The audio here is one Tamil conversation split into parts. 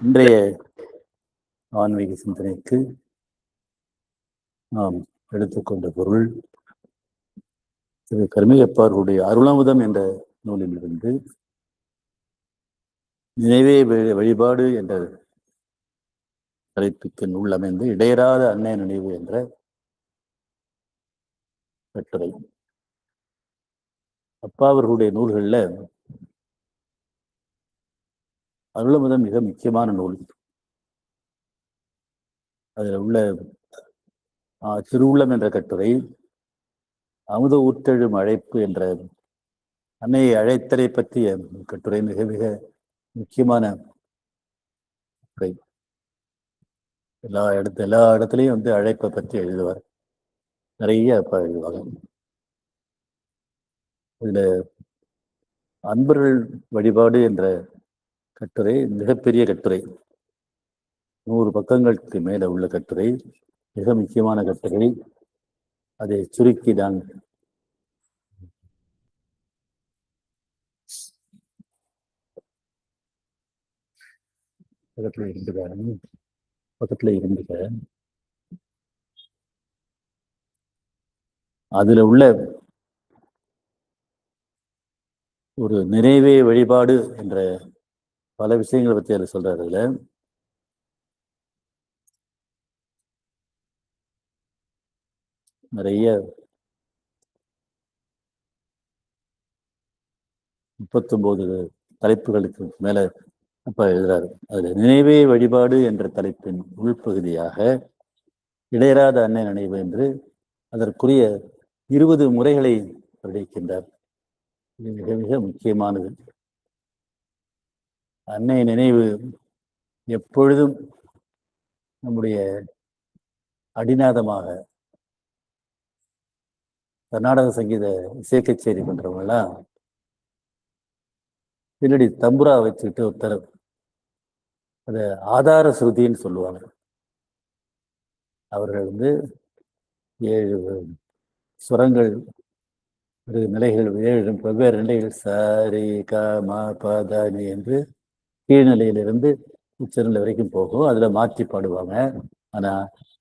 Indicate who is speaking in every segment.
Speaker 1: இன்றைய ஆன்மீக சிந்தனைக்கு நாம் எடுத்துக்கொண்ட பொருள் திரு கருமையப்பாருடைய அருளமுதம் என்ற நூலிலிருந்து நினைவே வழிபாடு என்ற தலைப்புக்கு நூல் அமைந்து இடையராத அன்னை நினைவு என்ற கட்டுரை. அப்பா அவர்களுடைய நூல்கள்ல அருளமுதம் மிக முக்கியமான நூல். அதில் உள்ள திருவுள்ளம் என்ற கட்டுரை, அமுத ஊற்றெழும் அழைப்பு என்ற அன்னையை அழைத்தலை பற்றிய கட்டுரை மிக மிக முக்கியமான கட்டுரை. எல்லா இடத்துலையும் அழைப்பை பற்றி எழுதுவார். நிறைய அப்பா எழுதுவாங்க. இதுல அன்பர்கள் வழிபாடு என்ற கட்டுரை மிகப்பெரிய கட்டுரை, 100 பக்கங்களுக்கு மேல உள்ள கட்டுரை, மிக முக்கியமான கட்டுரை. அதை சுருக்கி நான் பக்கத்துல இருந்துக்க அதுல உள்ள ஒரு நிறைவே வழிபாடு என்ற பல விஷயங்களை பற்றி அதில் சொல்றாரு. அதுல நிறைய 39 தலைப்புகளுக்கு மேல அப்ப எழுதுறாரு. அதுல நினைவே வழிபாடு என்ற தலைப்பின் உள்பகுதியாக இடையராத அன்னை நினைவு என்று அதற்குரிய 20 முறைகளை அறிவிக்கின்றார். இது மிக மிக முக்கியமானது. அன்னை நினைவு எப்பொழுதும் நம்முடைய அடிநாதமாக, கர்நாடக சங்கீத இசை கச்சேரி பண்றவங்கலாம் பின்னாடி தம்புரா வச்சுக்கிட்டு ஒருத்தர் அதை ஆதார ஸ்ருதின்னு சொல்லுவாங்க. அவர்கள் 7 சுரங்கள், நிலைகள், 7 வெவ்வேறு நிலைகள், சரி க ம ப த நி என்று கீழ்நிலையிலிருந்து உச்சநிலை வரைக்கும் போகும். அதுல மாற்றி பாடுவாங்க. ஆனா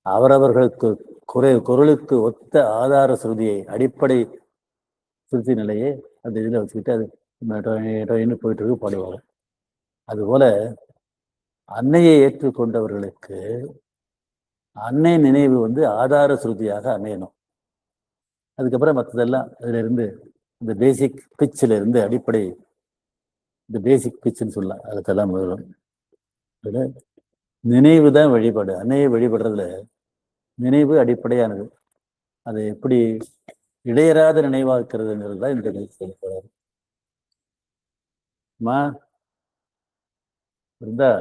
Speaker 1: அவரவர்களுக்கு குரலுக்கு ஒத்த ஆதார ஸ்ருதியை, அடிப்படை ஸ்ருதி நிலையை அந்த இதில் வச்சுக்கிட்டு அது போயிட்டு இருக்கு பாடுவாங்க. அதுபோல அன்னையை ஏற்றுக்கொண்டவர்களுக்கு அன்னை நினைவு ஆதார ஸ்ருதியாக அமையணும். அதுக்கப்புறம் மற்றதெல்லாம் அதுல இருந்து இந்த பேசிக் பிச்சில் இருந்து அடிப்படை, இந்த பேசிக் பிச்சுன்னு சொல்லலாம், அதுக்கெல்லாம் முதலும் நினைவு தான் வழிபாடு. அன்னையை வழிபடுறதுல நினைவு அடிப்படையானது. அதை எப்படி இடையராத நினைவாக்குறதுங்கிறது தான் இந்த சொல்லப்படுறாரு. இருந்தா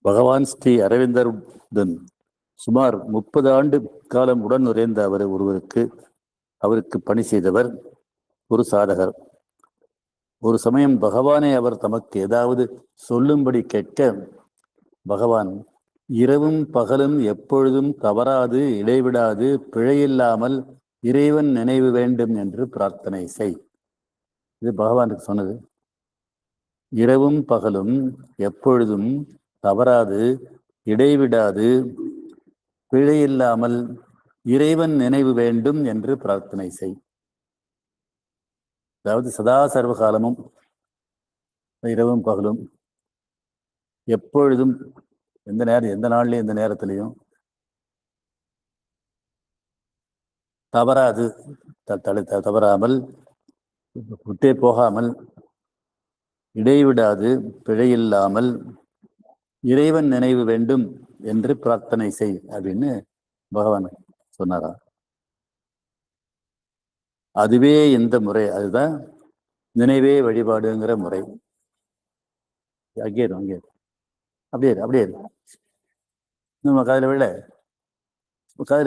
Speaker 1: பகவான் ஸ்ரீ அரவிந்தருடன் சுமார் 30 ஆண்டு காலம் உடன் நுழைந்த அவருக்கு பணி செய்தவர் ஒரு சாதகர். ஒரு சமயம் பகவானை அவர் தமக்கு ஏதாவது சொல்லும்படி கேட்க, பகவான் இரவும் பகலும் எப்பொழுதும் தவறாது இடைவிடாது பிழையில்லாமல் இறைவன் நினைவு வேண்டும் என்று பிரார்த்தனை செய். இது பகவானுக்கு சொன்னது. இரவும் பகலும் எப்பொழுதும் தவறாது இடைவிடாது பிழையில்லாமல் இறைவன் நினைவு வேண்டும் என்று பிரார்த்தனை செய். அதாவது சதா சர்வகாலமும், இரவும் பகலும், எப்பொழுதும், எந்த நேரம், எந்த நாள்லையும், எந்த நேரத்திலையும் தவறாது, தவறாமல், விட்டே போகாமல், இடைவிடாது பிழையில்லாமல் இறைவன் நினைவு வேண்டும் என்று பிரார்த்தனை செய் அப்படின்னு பகவான் சொன்னாரா. அதுவே இந்த முறை, அதுதான் நினைவே வழிபாடுங்கிற முறை. அப்படியே நம்ம காதில்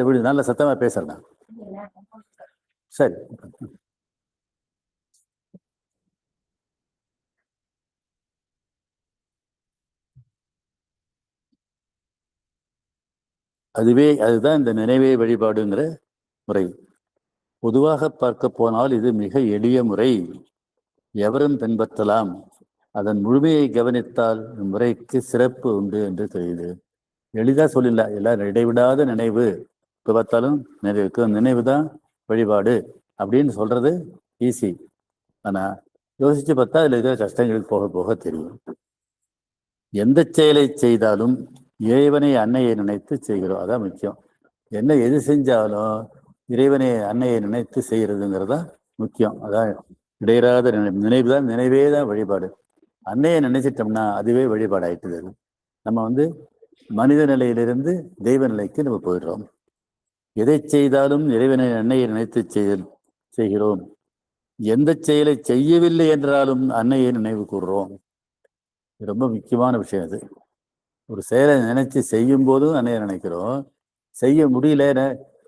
Speaker 1: விடு, நல்ல சத்தமா பேசுறேன். சரி, அதுதான் இந்த நினைவே வழிபாடுங்கிற முறை. பொதுவாக பார்க்க போனால் இது மிக எளிய முறை, எவரும் பின்பற்றலாம். அதன் முழுமையை கவனித்தால் முறைக்கு சிறப்பு உண்டு என்று தெரியுது. எளிதா சொல்லல, எல்லாம் இடைவிடாத நினைவு. இப்ப பார்த்தாலும் நினைவு தான் வழிபாடு அப்படின்னு சொல்றது ஈஸி. ஆனா யோசிச்சு பார்த்தா அதுல இருக்கிற கஷ்டங்கள் போக போக தெரியும். எந்த செயலை செய்தாலும் இறைவனை அன்னையை நினைத்து செய்கிறோம், அதான் முக்கியம். எது செஞ்சாலும் இறைவனை அன்னையை நினைத்து செய்யறதுங்கிறதா முக்கியம். அதான் இடையறாத நினைவு தான், நினைவே தான் வழிபாடு. அன்னையை நினைச்சிட்டோம்னா அதுவே வழிபாடு ஆயிட்டுது. நம்ம மனித நிலையிலிருந்து தெய்வ நிலைக்கு நம்ம போயிடுறோம். எதை செய்தாலும் இறைவனை அன்னையை நினைத்து செய்கிறோம். எந்த செயலை செய்யவில்லை என்றாலும் அன்னையை நினைவு கூறுறோம். ரொம்ப முக்கியமான விஷயம் அது. ஒரு செயலை நினைச்சு செய்யும் போதும் அன்னையை நினைக்கிறோம், செய்ய முடியல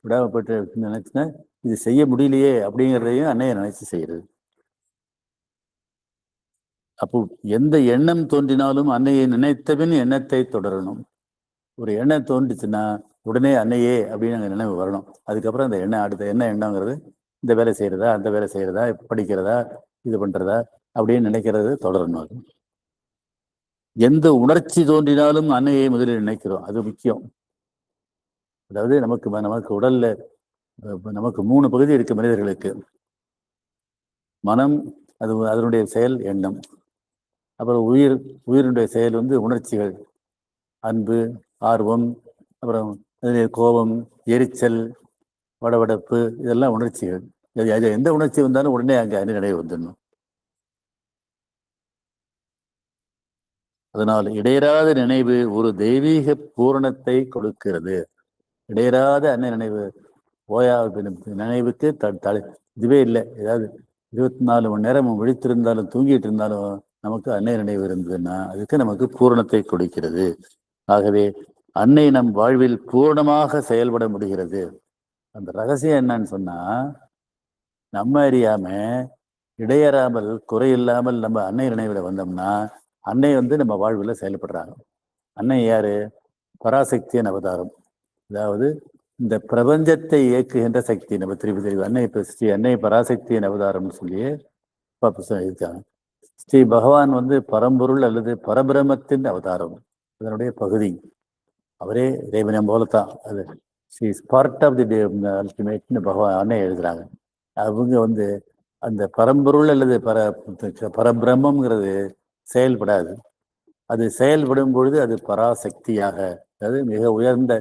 Speaker 1: விடாமப்பட்டு நினைச்சுன்னா இது செய்ய முடியலையே அப்படிங்கிறதையும் அன்னையை நினைச்சு செய்யறது. அப்போ எந்த எண்ணம் தோன்றினாலும் அன்னையை நினைத்தபின் எண்ணத்தை தொடரணும். ஒரு எண்ணம் தோன்றுச்சுன்னா உடனே அன்னையே அப்படின்னு அங்கே நினைவு வரணும். அதுக்கப்புறம் அந்த எண்ணம் அடுத்த என்ன எண்ணங்கிறது, இந்த வேலை செய்யறதா, அந்த வேலை செய்யறதா, படிக்கிறதா, இது பண்றதா அப்படின்னு நினைக்கிறது தொடரணும். அது எந்த உணர்ச்சி தோன்றினாலும் அன்னையை முதலில் நினைக்கிறோம், அது முக்கியம். அதாவது நமக்கு உடல்ல நமக்கு 3 பகுதி இருக்கு மனிதர்களுக்கு. மனம், அதனுடைய செயல் எண்ணம். அப்புறம் உயிரினுடைய செயல் உணர்ச்சிகள், அன்பு, ஆர்வம், அப்புறம் கோபம், எரிச்சல், வடவடப்பு, இதெல்லாம் உணர்ச்சிகள். எந்த உணர்ச்சி வந்தாலும் உடனே அங்கே நினைவு வந்துடணும். அதனால் இடையறாத நினைவு ஒரு தெய்வீக பூரணத்தை கொடுக்கிறது. இடையறாத அன்னை நினைவு நினைவுக்கு இதுவே இல்லை. ஏதாவது 24 மணி நேரம் விழித்திருந்தாலும் தூங்கிட்டு இருந்தாலும் நமக்கு அன்னை நினைவு இருந்ததுன்னா அதுக்கு நமக்கு பூரணத்தை கொடுக்கிறது. ஆகவே அன்னை நம் வாழ்வில் பூரணமாக செயல்பட முடிகிறது. அந்த ரகசியம் என்னன்னு சொன்னா, நம்ம அறியாம இடையறாமல் குறையில்லாமல் நம்ம அன்னை நினைவுல வந்தோம்னா அன்னை நம்ம வாழ்வில் செயல்படுறாங்க. அன்னை யாரு? பராசக்தியின் அவதாரம். அதாவது இந்த பிரபஞ்சத்தை இயக்குகின்ற சக்தி. நம்ம திருப்பி அன்னை பராசக்தியின் அவதாரம்னு சொல்லியே இருக்காங்க. ஸ்ரீ பகவான் பரம்பொருள் அல்லது பரபிரமத்தின் அவதாரம், அதனுடைய பகுதி. அவரே இறைவனம் போலத்தான். அது she is part of the அல்டிமேட்னு பகவான் அன்னை எழுதுறாங்க. அவங்க அந்த பரம்பொருள் அல்லது பரபிரமங்கிறது செயல்படாது. அது செயல்படும் பொழுது அது பராசக்தியாக, அதாவது மிக உயர்ந்த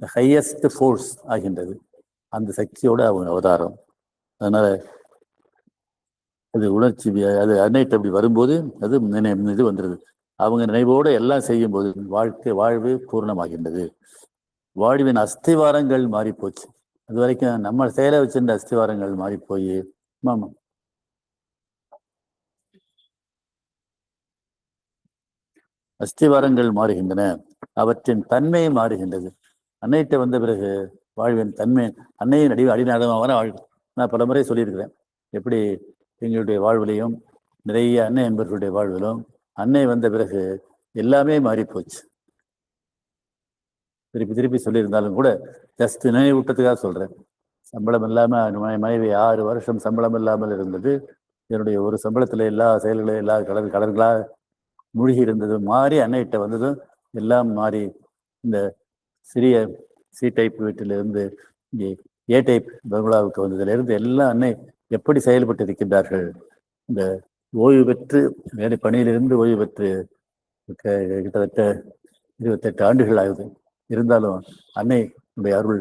Speaker 1: ஹையஸ்ட் ஃபோர்ஸ் ஆகின்றது. அந்த சக்தியோட அவங்க அவதாரம். அதனால அது உணர்ச்சி, அது அன்னைட்டு அப்படி வரும்போது அது இது வந்துடுது. அவங்க நினைவோடு எல்லாம் செய்யும் போது வாழ்வு பூர்ணமாகின்றது. வாழ்வின் அஸ்திவாரங்கள் மாறி போச்சு. அது வரைக்கும் நம்ம செயலை வச்சிருந்த அஸ்திவாரங்கள் மாறி போய் அஸ்திவாரங்கள் மாறுகின்றன, அவற்றின் தன்மை மாறுகின்றது. அன்னைகிட்ட வந்த பிறகு வாழ்வின் தன்மை, அன்னையின் அடிநாதமாக நான் பல முறை சொல்லியிருக்கிறேன். எப்படி எங்களுடைய வாழ்விலையும் நிறைய அன்னை என்பவர்களுடைய வாழ்விலும் அன்னை வந்த பிறகு எல்லாமே மாறி போச்சு. திருப்பி சொல்லியிருந்தாலும் கூட ஜஸ்ட் நினைவூட்டத்துக்காக சொல்றேன். சம்பளம் இல்லாமல் மனைவி 6 வருஷம் சம்பளம் இல்லாமல் இருந்தது. என்னுடைய ஒரு சம்பளத்துல எல்லா செயல்களையும் எல்லா கடன்களாக மூழ்கி இருந்தது மாறி அன்னைகிட்ட வந்ததும் எல்லாம் மாறி இந்த சிறிய சி டைப் வீட்டிலிருந்து இங்கே ஏ டைப் பங்களாவுக்கு வந்ததிலிருந்து எல்லாம் அன்னை எப்படி செயல்பட்டு இருக்கின்றார்கள். இந்த ஓய்வு பெற்று வேலை பணியிலிருந்து ஓய்வு பெற்று கிட்டத்தட்ட 28 ஆண்டுகள் ஆகுது. இருந்தாலும் அன்னையுடைய அருள்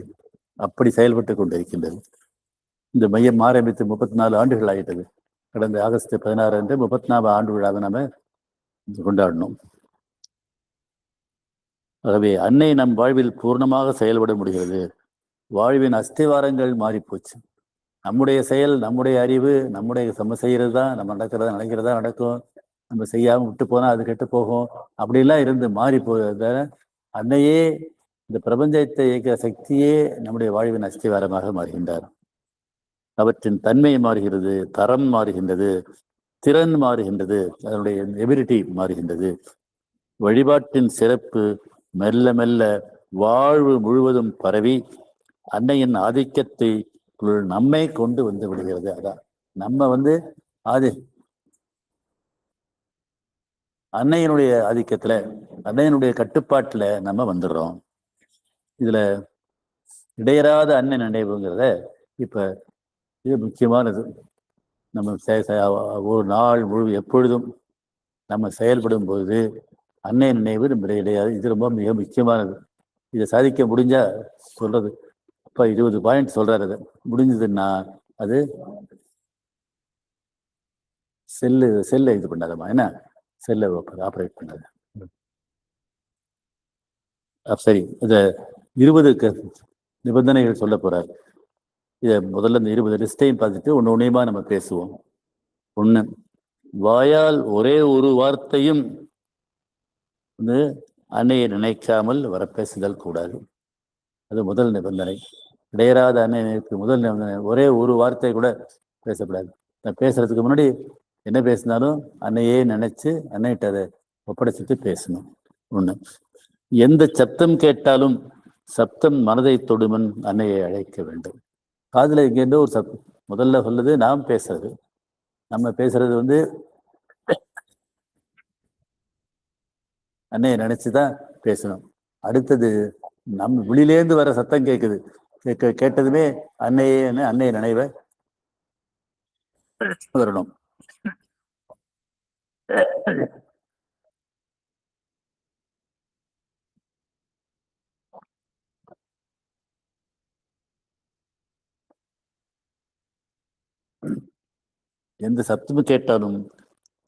Speaker 1: அப்படி செயல்பட்டு கொண்டிருக்கின்றது. இந்த மையம் ஆரம்பித்து 34 ஆண்டுகள் ஆகிட்டது. கடந்த ஆகஸ்ட் 16 அன்று 34 ஆண்டு விழாவை நாம கொண்டாடணும். ஆகவே அன்னை நம் வாழ்வில் பூர்ணமாக செயல்பட முடிகிறது. வாழ்வின் அஸ்திவாரங்கள் மாறிப்போச்சு. நம்முடைய செயல், நம்முடைய அறிவு, நம்முடைய செய்யறது தான் நம்ம நினைக்கிறதா நடக்கும். நம்ம செய்யாம விட்டு போனா அது கெட்டு போகும். அப்படிலாம் இருந்து மாறி போகிறத அன்னையே, இந்த பிரபஞ்சத்தை இயக்கிற சக்தியே நம்முடைய வாழ்வின் அஸ்திவாரமாக மாறுகின்றார். அவற்றின் தன்மை மாறுகிறது, தரம் மாறுகின்றது, திறன் மாறுகின்றது, அதனுடைய எபிலிட்டி மாறுகின்றது. வழிபாட்டின் சிறப்பு மெல்ல மெல்ல வாழ்வு முழுவதும் பரவி அன்னையின் ஆதிக்கத்தை நம்மை கொண்டு வந்து விடுகிறது. அதான் நம்ம அது அன்னையினுடைய ஆதிக்கத்துல, அன்னையினுடைய கட்டுப்பாட்டுல நம்ம வந்துடுறோம். இதுல இடையறாத அன்னை நினைவுங்கிறத இப்ப இது முக்கியமானது. நம்ம ஒரு நாள் முழு எப்பொழுதும் நம்ம செயல்படும் போது அன்னை நினைவு நம்ம இடையாது. இது ரொம்ப மிக முக்கியமானது. இதை சாதிக்க முடிஞ்சா சொல்றது. இப்ப 20 பாயிண்ட் சொல்றாரு. அது முடிஞ்சதுன்னா அது செல்ல இது பண்ணாதமா, என்ன செல்லை ஆப்ரேட் பண்ணாது. சரி, இத 20 நிபந்தனைகள் சொல்ல போறாரு. இத முதல்ல இந்த 20 லிஸ்டையும் பார்த்துட்டு ஒன்னொன்னையுமா நம்ம பேசுவோம். 1, வாயால் ஒரே ஒரு வார்த்தையும் அன்னையை நினைக்காமல் வர பேசுதல் கூடாது. அது முதல் நிபந்தனை. இடையறாத அன்னை நினைப்பு முதல் நிபந்தனை. ஒரே ஒரு வார்த்தை கூட பேசக்கூடாது. நான் பேசுறதுக்கு முன்னாடி என்ன பேசினாலும் அன்னையே நினைச்சு அன்னைகிட்ட அதை ஒப்படைச்சிட்டு பேசணும். 1. எந்த சப்தம் கேட்டாலும் சப்தம் மனதை தொடுமன் அன்னையை அழைக்க வேண்டும். காதுல இங்கேருந்து ஒரு முதல்ல சொல்லுது நாம் பேசுறது. நம்ம பேசுறது அன்னையை நினைச்சுதான் பேசணும். அடுத்தது நம்ம வெளியிலேருந்து வர சத்தம் கேட்குது. கேட்டதுமே அன்னையை நினைவை வரணும். எந்த சப்தமும் கேட்டாலும்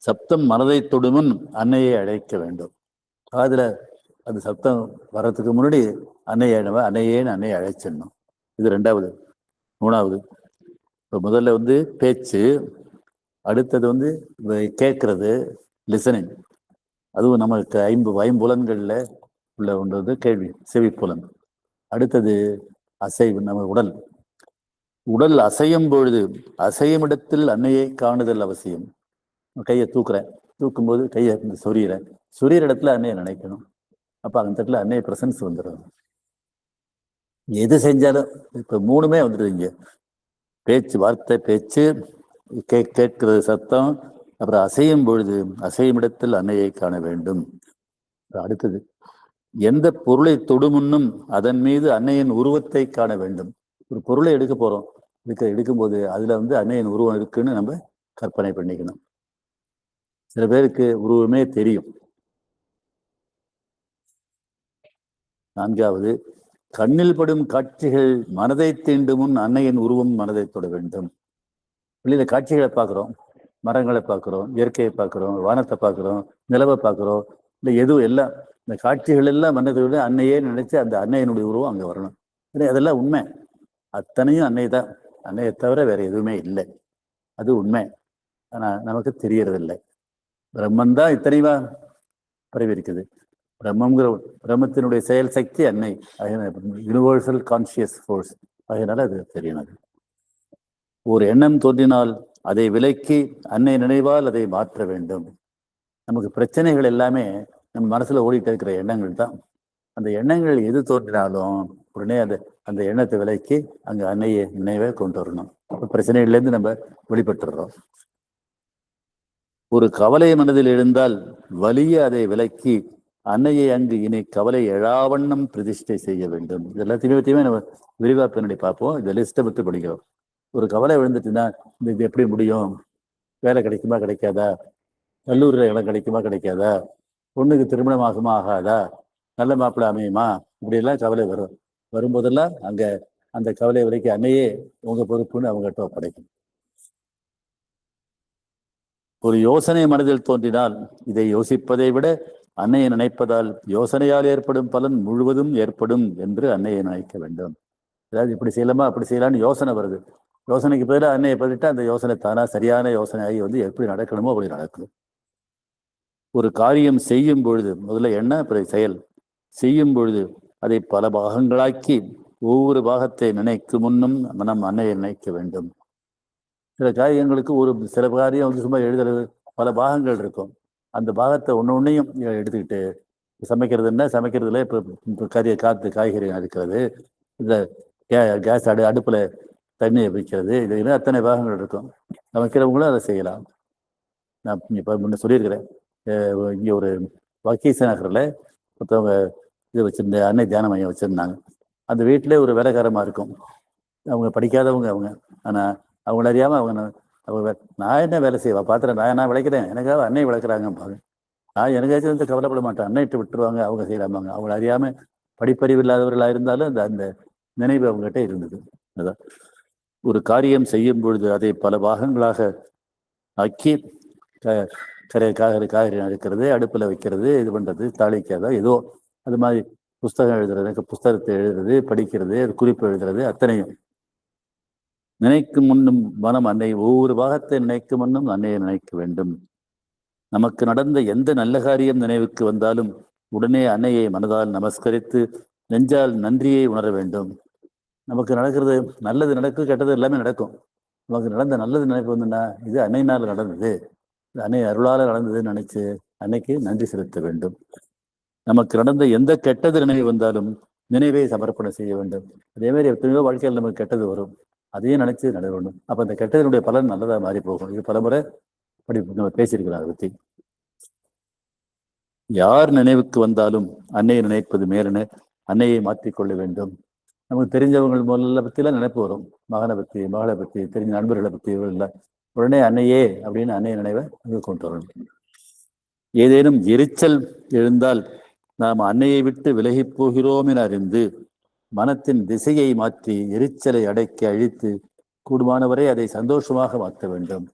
Speaker 1: சப்தம் மனதை தொடுமுன் அன்னையை அழைக்க வேண்டும். காதுல அந்த சப்தம் வர்றதுக்கு முன்னாடி அன்னையை அழைச்சிடணும். இது 2வது. 3வது, இப்போ முதல்ல பேச்சு, அடுத்தது கேட்கறது, லிசனிங். அதுவும் நமக்கு ஐம்புலன்கள்ல உள்ள ஒன்று கேள்வி, செவிப்புலன். அடுத்தது அசைவு, நம்ம உடல் அசையும் பொழுது அசையும் இடத்தில் அன்னையை காணுதல் அவசியம். கையை தூக்கும்போது கையை சொரியிற இடத்துல அன்னையை நினைக்கணும். அப்ப அந்த இடத்துல அன்னைய பிரசன்ஸ் வந்துடும். எது செஞ்சாலும் இப்ப 3மே வந்துடுவீங்க. பேச்சு, வார்த்தை, பேச்சு, கேட்கிறது சத்தம், அப்புறம் அசையும் பொழுது அசையும் இடத்தில் அன்னையை காண வேண்டும். அடுத்தது எந்த பொருளை தொடுமுன்னும் அதன் மீது அன்னையின் உருவத்தை காண வேண்டும். ஒரு பொருளை எடுக்க போறோம், எடுக்கும்போது அதுல அன்னையின் உருவம் இருக்குன்னு நம்ம கற்பனை பண்ணிக்கணும். சில பேருக்கு உருவமே தெரியும். 4வது, கண்ணில் படும் காட்சிகள் மனதை தீண்டும் முன் அன்னையின் உருவம் மனதை தொட வேண்டும். வெளியில காட்சிகளை பார்க்குறோம், மரங்களை பார்க்குறோம், இயற்கையை பார்க்குறோம், வானத்தை பார்க்குறோம், நிலவை பார்க்குறோம், இல்லை எதுவும் எல்லாம் இந்த காட்சிகள் எல்லாம் மனதை விட அன்னையே நினைச்சு அந்த அன்னையினுடைய உருவம் அங்கே வரணும். அதெல்லாம் உண்மை. அத்தனையும் அன்னை தான். அன்னையை தவிர வேற எதுவுமே இல்லை. அது உண்மை. ஆனா நமக்கு தெரியறதில்லை. பிரம்மன் தான் இத்தனைவா பரவி இருக்குது. பிரம்மத்தினுடைய செயல் சக்தி அன்னை. Universal conscious force. அதனால அது தெரியணும். ஒரு எண்ணம் தோன்றினால் அதை விலக்கி அன்னை நினைவால் அதை மாற்ற வேண்டும். நமக்கு பிரச்சனைகள் எல்லாமே நம்ம மனசுல ஓடிட்டு இருக்கிற எண்ணங்கள் தான். அந்த எண்ணங்கள் எது தோன்றினாலும் உடனே அந்த எண்ணத்தை விலக்கி அங்க அன்னையை நினைவை கொண்டு வரணும். பிரச்சனைகள்ல இருந்து நம்ம வெளிப்பட்டுறோம். ஒரு கவலை மனதில் எழுந்தால் வலிய அதை விலக்கி அன்னையை அங்கு இனி கவலை எழாவண்ணம் பிரதிஷ்டை செய்ய வேண்டும். இது எல்லாத்தையுமே நம்ம விரிவா பின்னாடி பார்ப்போம். இந்த லிஸ்ட்டை பற்றி படிக்கிறோம். ஒரு கவலை விழுந்துட்டுன்னா இது எப்படி முடியும்? வேலை கிடைக்குமா கிடைக்காதா? கல்லூரியில் இடம் கிடைக்குமா கிடைக்காதா? பொண்ணுக்கு திருமணம் ஆகுமா ஆகாதா? நல்ல மாப்பிள்ளை அமையுமா? இப்படியெல்லாம் கவலை வரும்போதெல்லாம் அங்க அந்த கவலை விலைக்கு அன்னையே உங்க பொறுப்புன்னு அவங்ககிட்ட ஒப்படைக்கும். ஒரு யோசனை மனதில் தோன்றினால் இதை யோசிப்பதை விட அன்னையை நினைப்பதால் யோசனையால் ஏற்படும் பலன் முழுவதும் ஏற்படும் என்று அன்னையை நினைக்க வேண்டும். அதாவது இப்படி செய்யலாமா அப்படி செய்யலான்னு யோசனை வருது. யோசனைக்கு பதிலாக அன்னையை பதிட்டு அந்த யோசனை தானா சரியான யோசனை ஆகி எப்படி நடக்கணுமோ அப்படி நடக்கும். ஒரு காரியம் செய்யும் பொழுது முதல்ல என்ன, அப்புறம் செயல் செய்யும் பொழுது அதை பல பாகங்களாக்கி ஒவ்வொரு பாகத்தை நினைக்கும் முன்னும் மனம் அன்னையை நினைக்க வேண்டும். சில காரியங்களுக்கு சில காரியம் சும்மா எழுதுறது பல பாகங்கள் இருக்கும். அந்த பாகத்தை ஒன்னையும் எடுத்துக்கிட்டு சமைக்கிறதுன்னா சமைக்கிறதுல இப்போ காய்கறி அறுக்கிறது, இந்த கேஸ் அடுப்புல தண்ணியை வைக்கிறது, இது அத்தனை பாகங்கள் இருக்கும். சமைக்கிறவங்களும் அதை செய்யலாம். நான் இப்போ முன்ன சொல்லியிருக்கிறேன், இங்கே ஒரு வக்கீச நகரில் மற்றவங்க இது வச்சுருந்த அன்னை தியான மையம் வச்சுருந்தாங்க. அந்த வீட்டிலே ஒரு வேலைக்காரமாக இருக்கும். அவங்க படிக்காதவங்க அவங்க. ஆனால் அவங்கள அறியாமல் அவங்க நான் என்ன வேலை செய்வா பாத்திரம் நான் விளைக்கிறேன், எனக்காக அன்னை விளக்குறாங்கம்பாங்க. நான் எனக்காச்சும் வந்து கவலைப்பட மாட்டேன், அன்னைட்டு விட்டுருவாங்க, அவங்க செய்யலாமாங்க. அவங்கள அறியாமல் படிப்பறிவு இல்லாதவர்களாக இருந்தாலும் அந்த அந்த நினைவு அவங்ககிட்ட இருந்தது. அதான் ஒரு காரியம் செய்யும் பொழுது அதை பல பாகங்களாக ஆக்கி காய்கறி அறுக்கிறது, அடுப்பில் வைக்கிறது, இது பண்ணுறது, தாளிக்காதோ ஏதோ அது மாதிரி புஸ்தகம் எழுதுறது, புஸ்தகத்தை எழுதுறது, படிக்கிறது, குறிப்பு எழுதுறது, அத்தனையும் நினைக்கும் முன்னும் மனம் அன்னை, ஒவ்வொரு பாகத்தை நினைக்கும் முன்னும் அன்னையை நினைக்க வேண்டும். நமக்கு நடந்த எந்த நல்ல காரியம் நினைவுக்கு வந்தாலும் உடனே அன்னையை மனதால் நமஸ்கரித்து நெஞ்சால் நன்றியை உணர வேண்டும். நமக்கு நடக்கிறது நல்லது நடக்கும், கெட்டது எல்லாமே நடக்கும். நமக்கு நடந்த நல்லது நினைப்பு வந்துன்னா இது அன்னையினால் நடந்தது, அன்னை அருளால் நடந்ததுன்னு நினைச்சு அன்னைக்கு நன்றி செலுத்த வேண்டும். நமக்கு நடந்த எந்த கெட்டது நினைவு வந்தாலும் நினைவை சமர்ப்பணம் செய்ய வேண்டும். அதே மாதிரி எத்தனையோ வாழ்க்கையில் நமக்கு கெட்டது வரும், அதையும் நினைச்சு நட வேண்டும். அப்ப அந்த கெட்டதனுடைய பலன் நல்லதா மாறி போகும். இது பலமுறை நம்ம பேசியிருக்கிறோம். அதை பத்தி யார் நினைவுக்கு வந்தாலும் அன்னையை நினைப்பது மேலென அன்னையை மாற்றிக்கொள்ள வேண்டும். நமக்கு தெரிஞ்சவங்க முதல்ல பற்றிலாம் நினைப்பு வரும், மகனை பற்றி, மகளை பற்றி, தெரிஞ்ச நண்பர்களை பற்றி, இல்லை உடனே அன்னையே அப்படின்னு அன்னைய நினைவை கொண்டு வரணும். ஏதேனும் எரிச்சல் எழுந்தால் நாம் அன்னையை விட்டு விலகி போகிறோம் என அறிந்து மனத்தின் திசையை மாற்றி எரிச்சலை அடக்கி அழித்து கூடுமானவரை அதை சந்தோஷமாக மாற்ற வேண்டும்.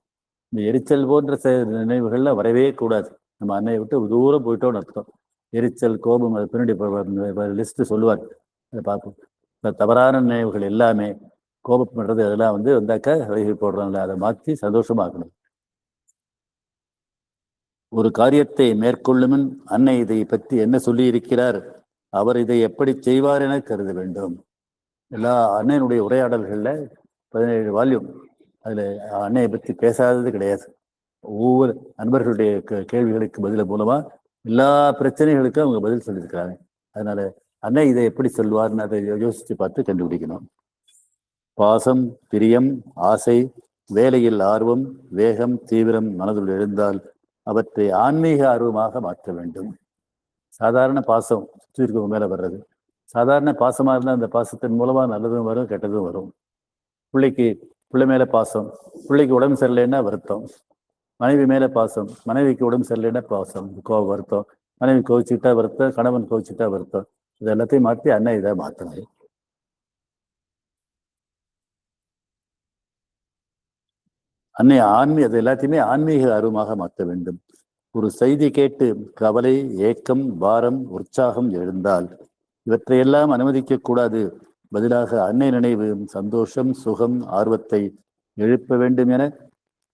Speaker 1: இந்த எரிச்சல் போன்ற நினைவுகள்ல வரவே கூடாது. நம்ம அன்னையை விட்டு தூரம் போயிட்டோம்னு அர்த்தம். எரிச்சல், கோபம், அது பின்னாடி லிஸ்ட் சொல்லுவார், அதை பார்ப்போம். இந்த தவறான நினைவுகள் எல்லாமே கோபம் பண்றது அதெல்லாம் வந்தாக்க விலகி போடுறோம்ல, அதை மாற்றி சந்தோஷமாக்கணும். ஒரு காரியத்தை மேற்கொள்ளுமின் அன்னை இதை பற்றி என்ன சொல்லி இருக்கிறார், அவர் இதை எப்படி செய்வார் என கருத வேண்டும். எல்லா அன்னையினுடைய உரையாடல்கள்ல 17 வால்யூம், அதுல அன்னையை பற்றி பேசாதது கிடையாது. ஒவ்வொரு நண்பர்களுடைய கேள்விகளுக்கு பதில மூலமா எல்லா பிரச்சனைகளுக்கும் அவங்க பதில் சொல்லியிருக்கிறாங்க. அதனால அன்னை இதை எப்படி சொல்வார்னு அதை யோசிச்சு பார்த்து கண்டுபிடிக்கணும். பாசம், பிரியம், ஆசை, வேலையில் ஆர்வம், வேகம், தீவிரம் மனதுள் எழுந்தால் அவற்றை ஆன்மீக ஆர்வமாக மாற்ற வேண்டும். சாதாரண பாசம் சுற்றி இருக்கவங்க மேல வர்றது, சாதாரண பாசமா இருந்தால் அந்த பாசத்தின் மூலமா நல்லதும் வரும், கெட்டதும் வரும். பிள்ளை மேல பாசம், பிள்ளைக்கு உடம்பு சரியில்லைன்னா வருத்தம். மனைவி மேல பாசம், மனைவிக்கு உடம்பு சரியில்லைன்னா பாசம், வருத்தம். மனைவி கோவிச்சுக்கிட்டா வருத்தம், கணவன் கோவிச்சுக்கிட்டா வருத்தம். இது எல்லாத்தையும் மாற்றி அன்னை இதை மாற்றணும். அன்னை அது எல்லாத்தையுமே ஆன்மீக ஆர்வமாக மாற்ற வேண்டும். ஒரு செய்தி கேட்டு கவலை, ஏக்கம், பாரம், உற்சாகம் எழுந்தால் இவற்றையெல்லாம் அனுமதிக்க கூடாது. பதிலாக அன்னை நினைவு, சந்தோஷம், சுகம், ஆர்வத்தை எழுப்ப வேண்டும் என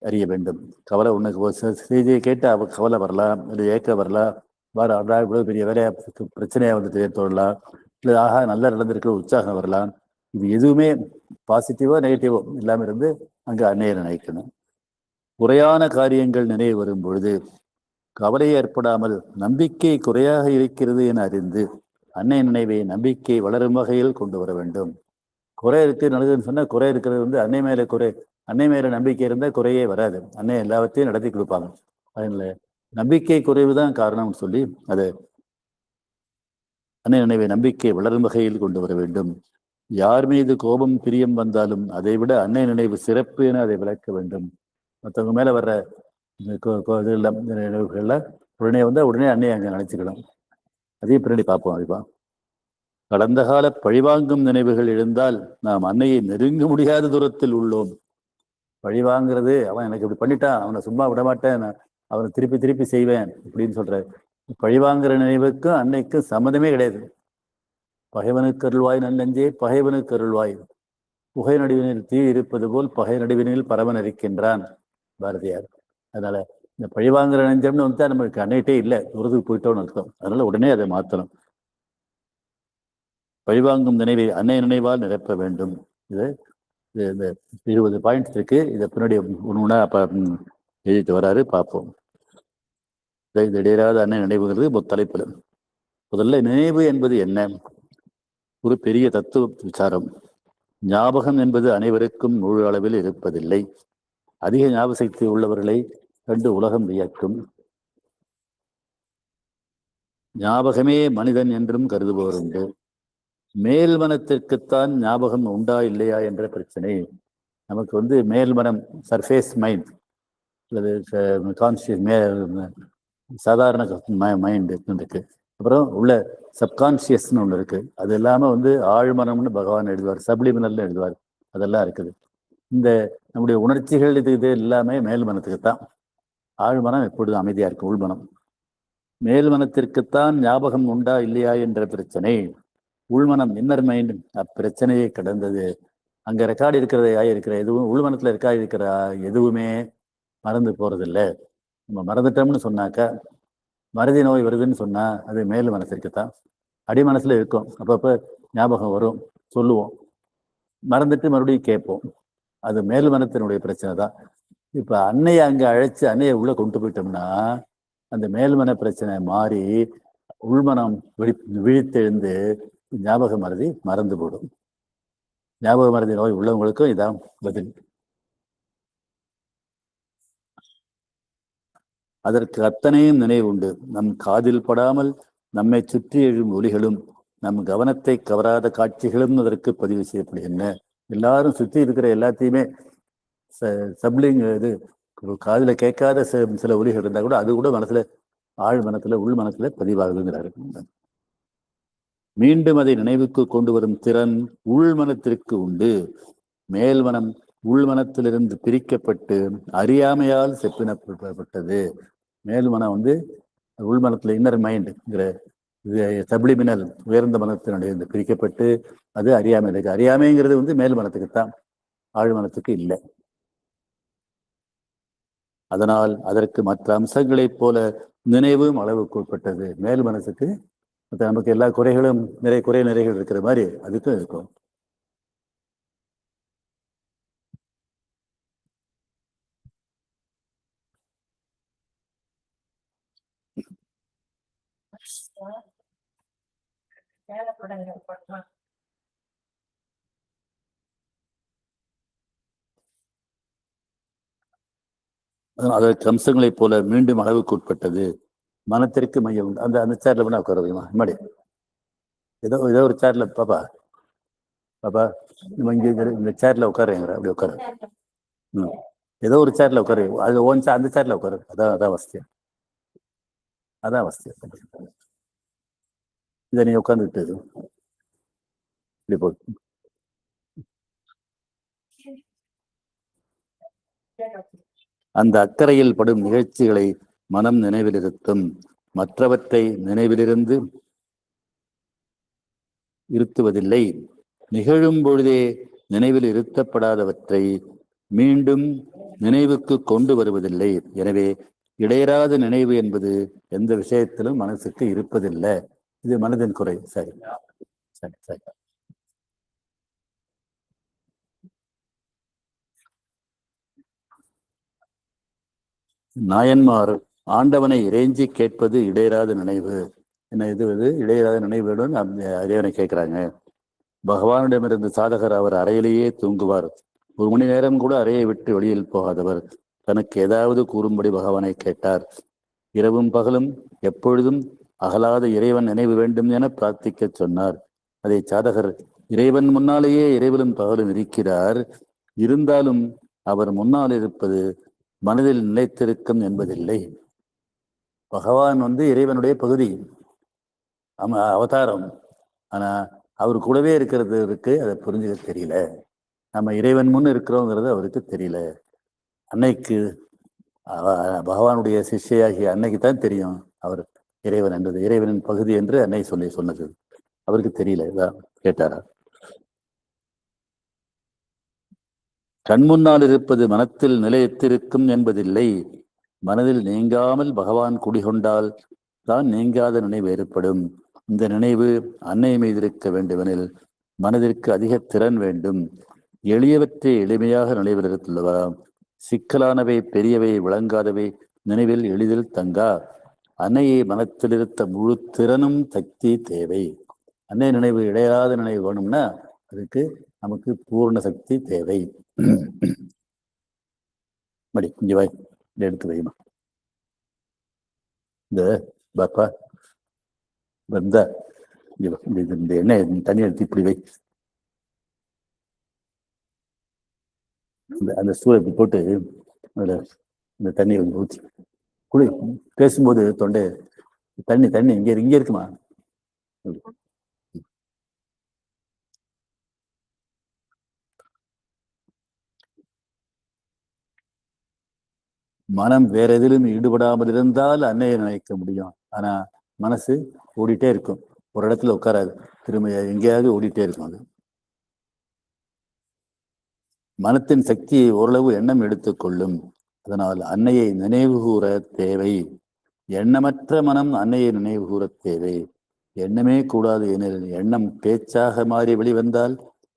Speaker 1: அறிய வேண்டும். கவலை உனக்கு செய்தியை கேட்டு அவ கவலை வரலாம், இல்லை ஏக்கம் வரலாம், இவ்வளவு பெரிய வேலையா பிரச்சனையா தோணலாம், இல்லை ஆகா நல்லா நடந்திருக்கிற உற்சாகம் வரலாம். இது எதுவுமே பாசிட்டிவோ நெகட்டிவோ இல்லாமல் இருந்து அங்கே அன்னையை நினைக்கணும். குறையான காரியங்கள் நினைவு வரும் பொழுது கவலை ஏற்படாமல் நம்பிக்கை குறையாக இருக்கிறது என அறிந்து அன்னை நினைவை நம்பிக்கை வளரும் வகையில் கொண்டு வர வேண்டும். குறை இருக்கு நல்லதுன்னு சொன்னா குறை இருக்கிறது அன்னை மேல குறை, அன்னை மேல நம்பிக்கை இருந்தால் குறையே வராது. அன்னை எல்லாத்தையும் நடத்தி கொடுப்பாங்க. அதனால நம்பிக்கை குறைவுதான் காரணம்னு சொல்லி அதை அன்னை நினைவை நம்பிக்கை வளரும் வகையில் கொண்டு வர வேண்டும். யார் மீது கோபம், பிரியம் வந்தாலும் அதை விட அன்னை நினைவு சிறப்பு என அதை விளக்க வேண்டும். மற்றவங்க மேல வர்ற நினைவுகள்ல உடனே உடனே அன்னையை அங்கே நினைச்சுக்கணும். அதையும் பின்னாடி பார்ப்போம். அதுப்பா கடந்த கால பழிவாங்கும் நினைவுகள் எழுந்தால் நாம் அன்னையை நெருங்க முடியாத தூரத்தில் உள்ளோம். பழிவாங்கிறது, அவன் எனக்கு இப்படி பண்ணிட்டான், அவனை சும்மா விட மாட்டேன், அவனை திருப்பி திருப்பி செய்வேன் அப்படின்னு சொல்ற பழிவாங்கிற நினைவுக்கும் அன்னைக்கும் சம்மதமே கிடையாது. பகைவனுக்கு அருள்வாய் நல்லஞ்சே பகைவனுக்கு அருள்வாய், புகை நடுவினில் தீ இருப்பது போல் பகை நடுவினில் பரவன் இருக்கின்றான் பாரதியார். அதனால இந்த பழிவாங்கிற நெஞ்சம்னு நமக்கு அன்னைகிட்டே இல்லை, தூரத்துக்கு போயிட்டோம்னு அர்த்தம். அதனால உடனே அதை மாற்றணும். பழிவாங்கும் நினைவை அன்னை நினைவால் நிரப்ப வேண்டும். இது இந்த 20 பாயிண்ட்ஸ் இருக்கு. இதை பின்னாடி ஒன்று எழுதிட்டு வராரு, பார்ப்போம். இடையராத அன்னை நினைவுங்கிறது தலைப்புல. முதல்ல நினைவு என்பது என்ன? ஒரு பெரிய தத்துவ விசாரம். ஞாபகம் என்பது அனைவருக்கும் முழு அளவில் இருப்பதில்லை. அதிக ஞாபக சக்தி உள்ளவர்களை கண்டு உலகம் வியக்கும். ஞாபகமே மனிதன் என்றும் கருதுபவர் உண்டு. மேல்மனத்திற்குத்தான் ஞாபகம் உண்டா இல்லையா என்ற பிரச்சனை. நமக்கு மேல்மனம், சர்ஃபேஸ் மைண்ட், அல்லது கான்சியஸ் சாதாரண மைண்ட் இருக்கு. அப்புறம் உள்ள சப்கான்சியஸ்னு ஒன்று இருக்கு. அது இல்லாம ஆழ்மனம்னு பகவான் எழுதுவார், சப்ளிமினல்னு எழுதுவார். அதெல்லாம் இருக்குது. இந்த நம்முடைய உணர்ச்சிகள் இது எல்லாமே மேல்மனத்துக்கு தான். ஆழ்மனம் எப்பொழுதும் அமைதியா இருக்கு. உள்மனம், மேல்மனத்திற்குத்தான் ஞாபகம் உண்டா இல்லையா என்ற பிரச்சனை. உள்மனம், இன்னர் மைண்ட், அப்பிரச்சனையை கடந்தது. அங்க ரெக்கார்டு இருக்கிற எதுவும் உள்மனத்துல இருக்கிற எதுவுமே மறந்து போறதில்லை. நம்ம மறந்துட்டோம்னு சொன்னாக்கா, மறதி நோய் வருதுன்னு சொன்னா அது மேல் மனசிற்குத்தான். அடிமனசுல இருக்கும். அப்பப்ப ஞாபகம் வரும், சொல்லுவோம், மறந்துட்டு மறுபடியும் கேட்போம். அது மேல் மனத்தினுடைய பிரச்சனை தான். இப்ப அன்னையை அங்க அழைச்சு அன்னையை உள்ள கொண்டு போயிட்டோம்னா அந்த மேல்மன பிரச்சனை மாறி உள்மனம் விழித்தெழுந்து ஞாபக மறதி மறந்து போடும். ஞாபக மறதி நோய் உள்ளவங்களுக்கும் இதான் பதில். அதற்கு அத்தனையும் நினைவு உண்டு. நம் காதில் படாமல் நம்மை சுற்றி எழும் ஒலிகளும் நம் கவனத்தை கவராத காட்சிகளும் அதற்கு பதிவு செய்யப்படுகின்றன. எல்லாரும் சுற்றி இருக்கிற எல்லாத்தையுமே சப்ளிங் காதுல கேட்காத சில ஒலிகள் இருந்தா கூட அது கூட மனசுல, ஆழ் மனத்துல, உள் மனசுல பதிவாகுங்கிறாரு. மீண்டும் அதை நினைவுக்கு கொண்டு வரும் திறன் உள்மனத்திற்கு உண்டு. மேல்மனம் உள்மனத்திலிருந்து பிரிக்கப்பட்டு அறியாமையால் செப்பினப்பட்டது. மேல்மனம் உள்மனத்துல, இன்னர் மைண்டுங்கிற சப்ளிமினல் உயர்ந்த மனத்தினுடைய பிரிக்கப்பட்டு அது அறியாமை இருக்கு. அறியாமைங்கிறது மேல் மனத்துக்குத்தான், ஆழ்மனத்துக்கு இல்லை. அதனால் அதற்கு மற்ற அம்சங்களைப் போல நினைவும் அளவுக்கு உட்பட்டது. மேல் மனசுக்கு நமக்கு எல்லா குறைகளும் நிறைகள் இருக்கிற மாதிரி அதுக்கும் இருக்கும். அதற்கு அம்சங்களைப் போல மீண்டும் அளவுக்கு உட்பட்டது. மனத்திற்கு மையம் உண்டு. அந்த அந்த சேர்ல வேணா உட்கார வைமா. முன்னாடி ஏதோ ஒரு சேர்ல பாப்பா நம்ம இங்க இந்த சேர்ல உட்காருங்கிற, அப்படி உட்காரு. ஏதோ ஒரு சேர்ல உட்காரு. அது அந்த சேர்ல உட்காரு. அதான் அவஸ்தியம். அதான் அவஸ்தியம். இதை நீ உட்காந்துட்டு இப்படி போ. அந்த அக்கறையில் படும் நிகழ்ச்சிகளை மனம் நினைவிலிருத்தும். மற்றவற்றை நினைவிலிருந்து இருத்துவதில்லை. நிகழும் பொழுதே நினைவில் இருத்தப்படாதவற்றை மீண்டும் நினைவுக்கு கொண்டு வருவதில்லை. எனவே இடையறாத நினைவு என்பது எந்த விஷயத்திலும் மனசுக்கு இருப்பதில்லை. இது மனதின் குறை. சரி சரி சரி. நாயன்மார் ஆண்டவனை இறைஞ்சி கேட்பது இடையறாத நினைவு. என்ன இது இடையறாத நினைவுடன் இறைவனை கேட்கிறாங்க. பகவானிடமிருந்து சாதகர் அவர் அறையிலேயே தூங்குவார். 1 மணி நேரம் கூட அறையை விட்டு வெளியில் போகாதவர் தனக்கு ஏதாவது கூறும்படி பகவானை கேட்டார். இரவும் பகலும் எப்பொழுதும் அகலாத இறைவன் நினைவு வேண்டும் என பிரார்த்திக்க சொன்னார். அதை சாதகர் இறைவன் முன்னாலேயே இரவிலும் பகலும் இருக்கிறார். இருந்தாலும் அவர் முன்னால் இருப்பது மனதில் நிலைத்திருக்கும் என்பதில்லை. பகவான் இறைவனுடைய பகுதி, அவதாரம். ஆனா அவர் கூடவே இருக்கிறதுக்கு அதை புரிஞ்சுக்க தெரியல. நம்ம இறைவன் முன் இருக்கிறோங்கிறது அவருக்கு தெரியல. அன்னைக்கு பகவானுடைய சிஷ்யாகிய அன்னைக்கு தான் தெரியும் அவர் இறைவன் என்பது, இறைவனின் பகுதி என்று அன்னை சொன்னது. அவருக்கு தெரியல. இதான் கேட்டாரா? கண்முன்னால் இருப்பது மனத்தில் நிலையத்திருக்கும் என்பதில்லை. மனதில் நீங்காமல் பகவான் குடிகொண்டால் தான் நீங்காத நினைவு ஏற்படும். இந்த நினைவு அன்னை மீது இருக்க வேண்டுமெனில் மனதிற்கு அதிக திறன் வேண்டும். எளியவற்றை எளிமையாக நினைவில் இருத்துள்ளவா. சிக்கலானவை பெரியவை விளங்காதவை நினைவில் எளிதில் தங்கா. அன்னையை மனத்திலிருத்த முழு திறனும் சக்தி தேவை. அன்னை நினைவு, இடையராத நினைவு வேணும்னா அதுக்கு நமக்கு பூர்ண சக்தி தேவை. மடி இங்க வை, எடுத்து வைமா. இந்த பாப்பா வந்த இந்த எண்ணெய் தண்ணி எடுத்து இப்படி வை. அந்த ஸ்டூலை இப்படி போட்டு அதில் இந்த தண்ணியை ஊற்றி குளி. பேசும்போது தொண்டை தண்ணி தண்ணி இங்கே இருக்குமா? மனம் வேற எதிலும் ஈடுபடாமல் இருந்தால் அன்னையை நினைக்க முடியும். ஆனா மனசு ஓடிட்டே இருக்கும், ஒரு இடத்துல உட்காராது, திரும்ப எங்கேயாவது ஓடிட்டே இருக்கும். அது மனத்தின் சக்தியை ஓரளவு எண்ணம் எடுத்துக்கொள்ளும். அதனால் அன்னையை நினைவு கூற தேவை. எண்ணமற்ற மனம் அன்னையை நினைவு கூற தேவை. எண்ணமே கூடாது எனில் எண்ணம் பேச்சாக மாறி வெளிவந்தால்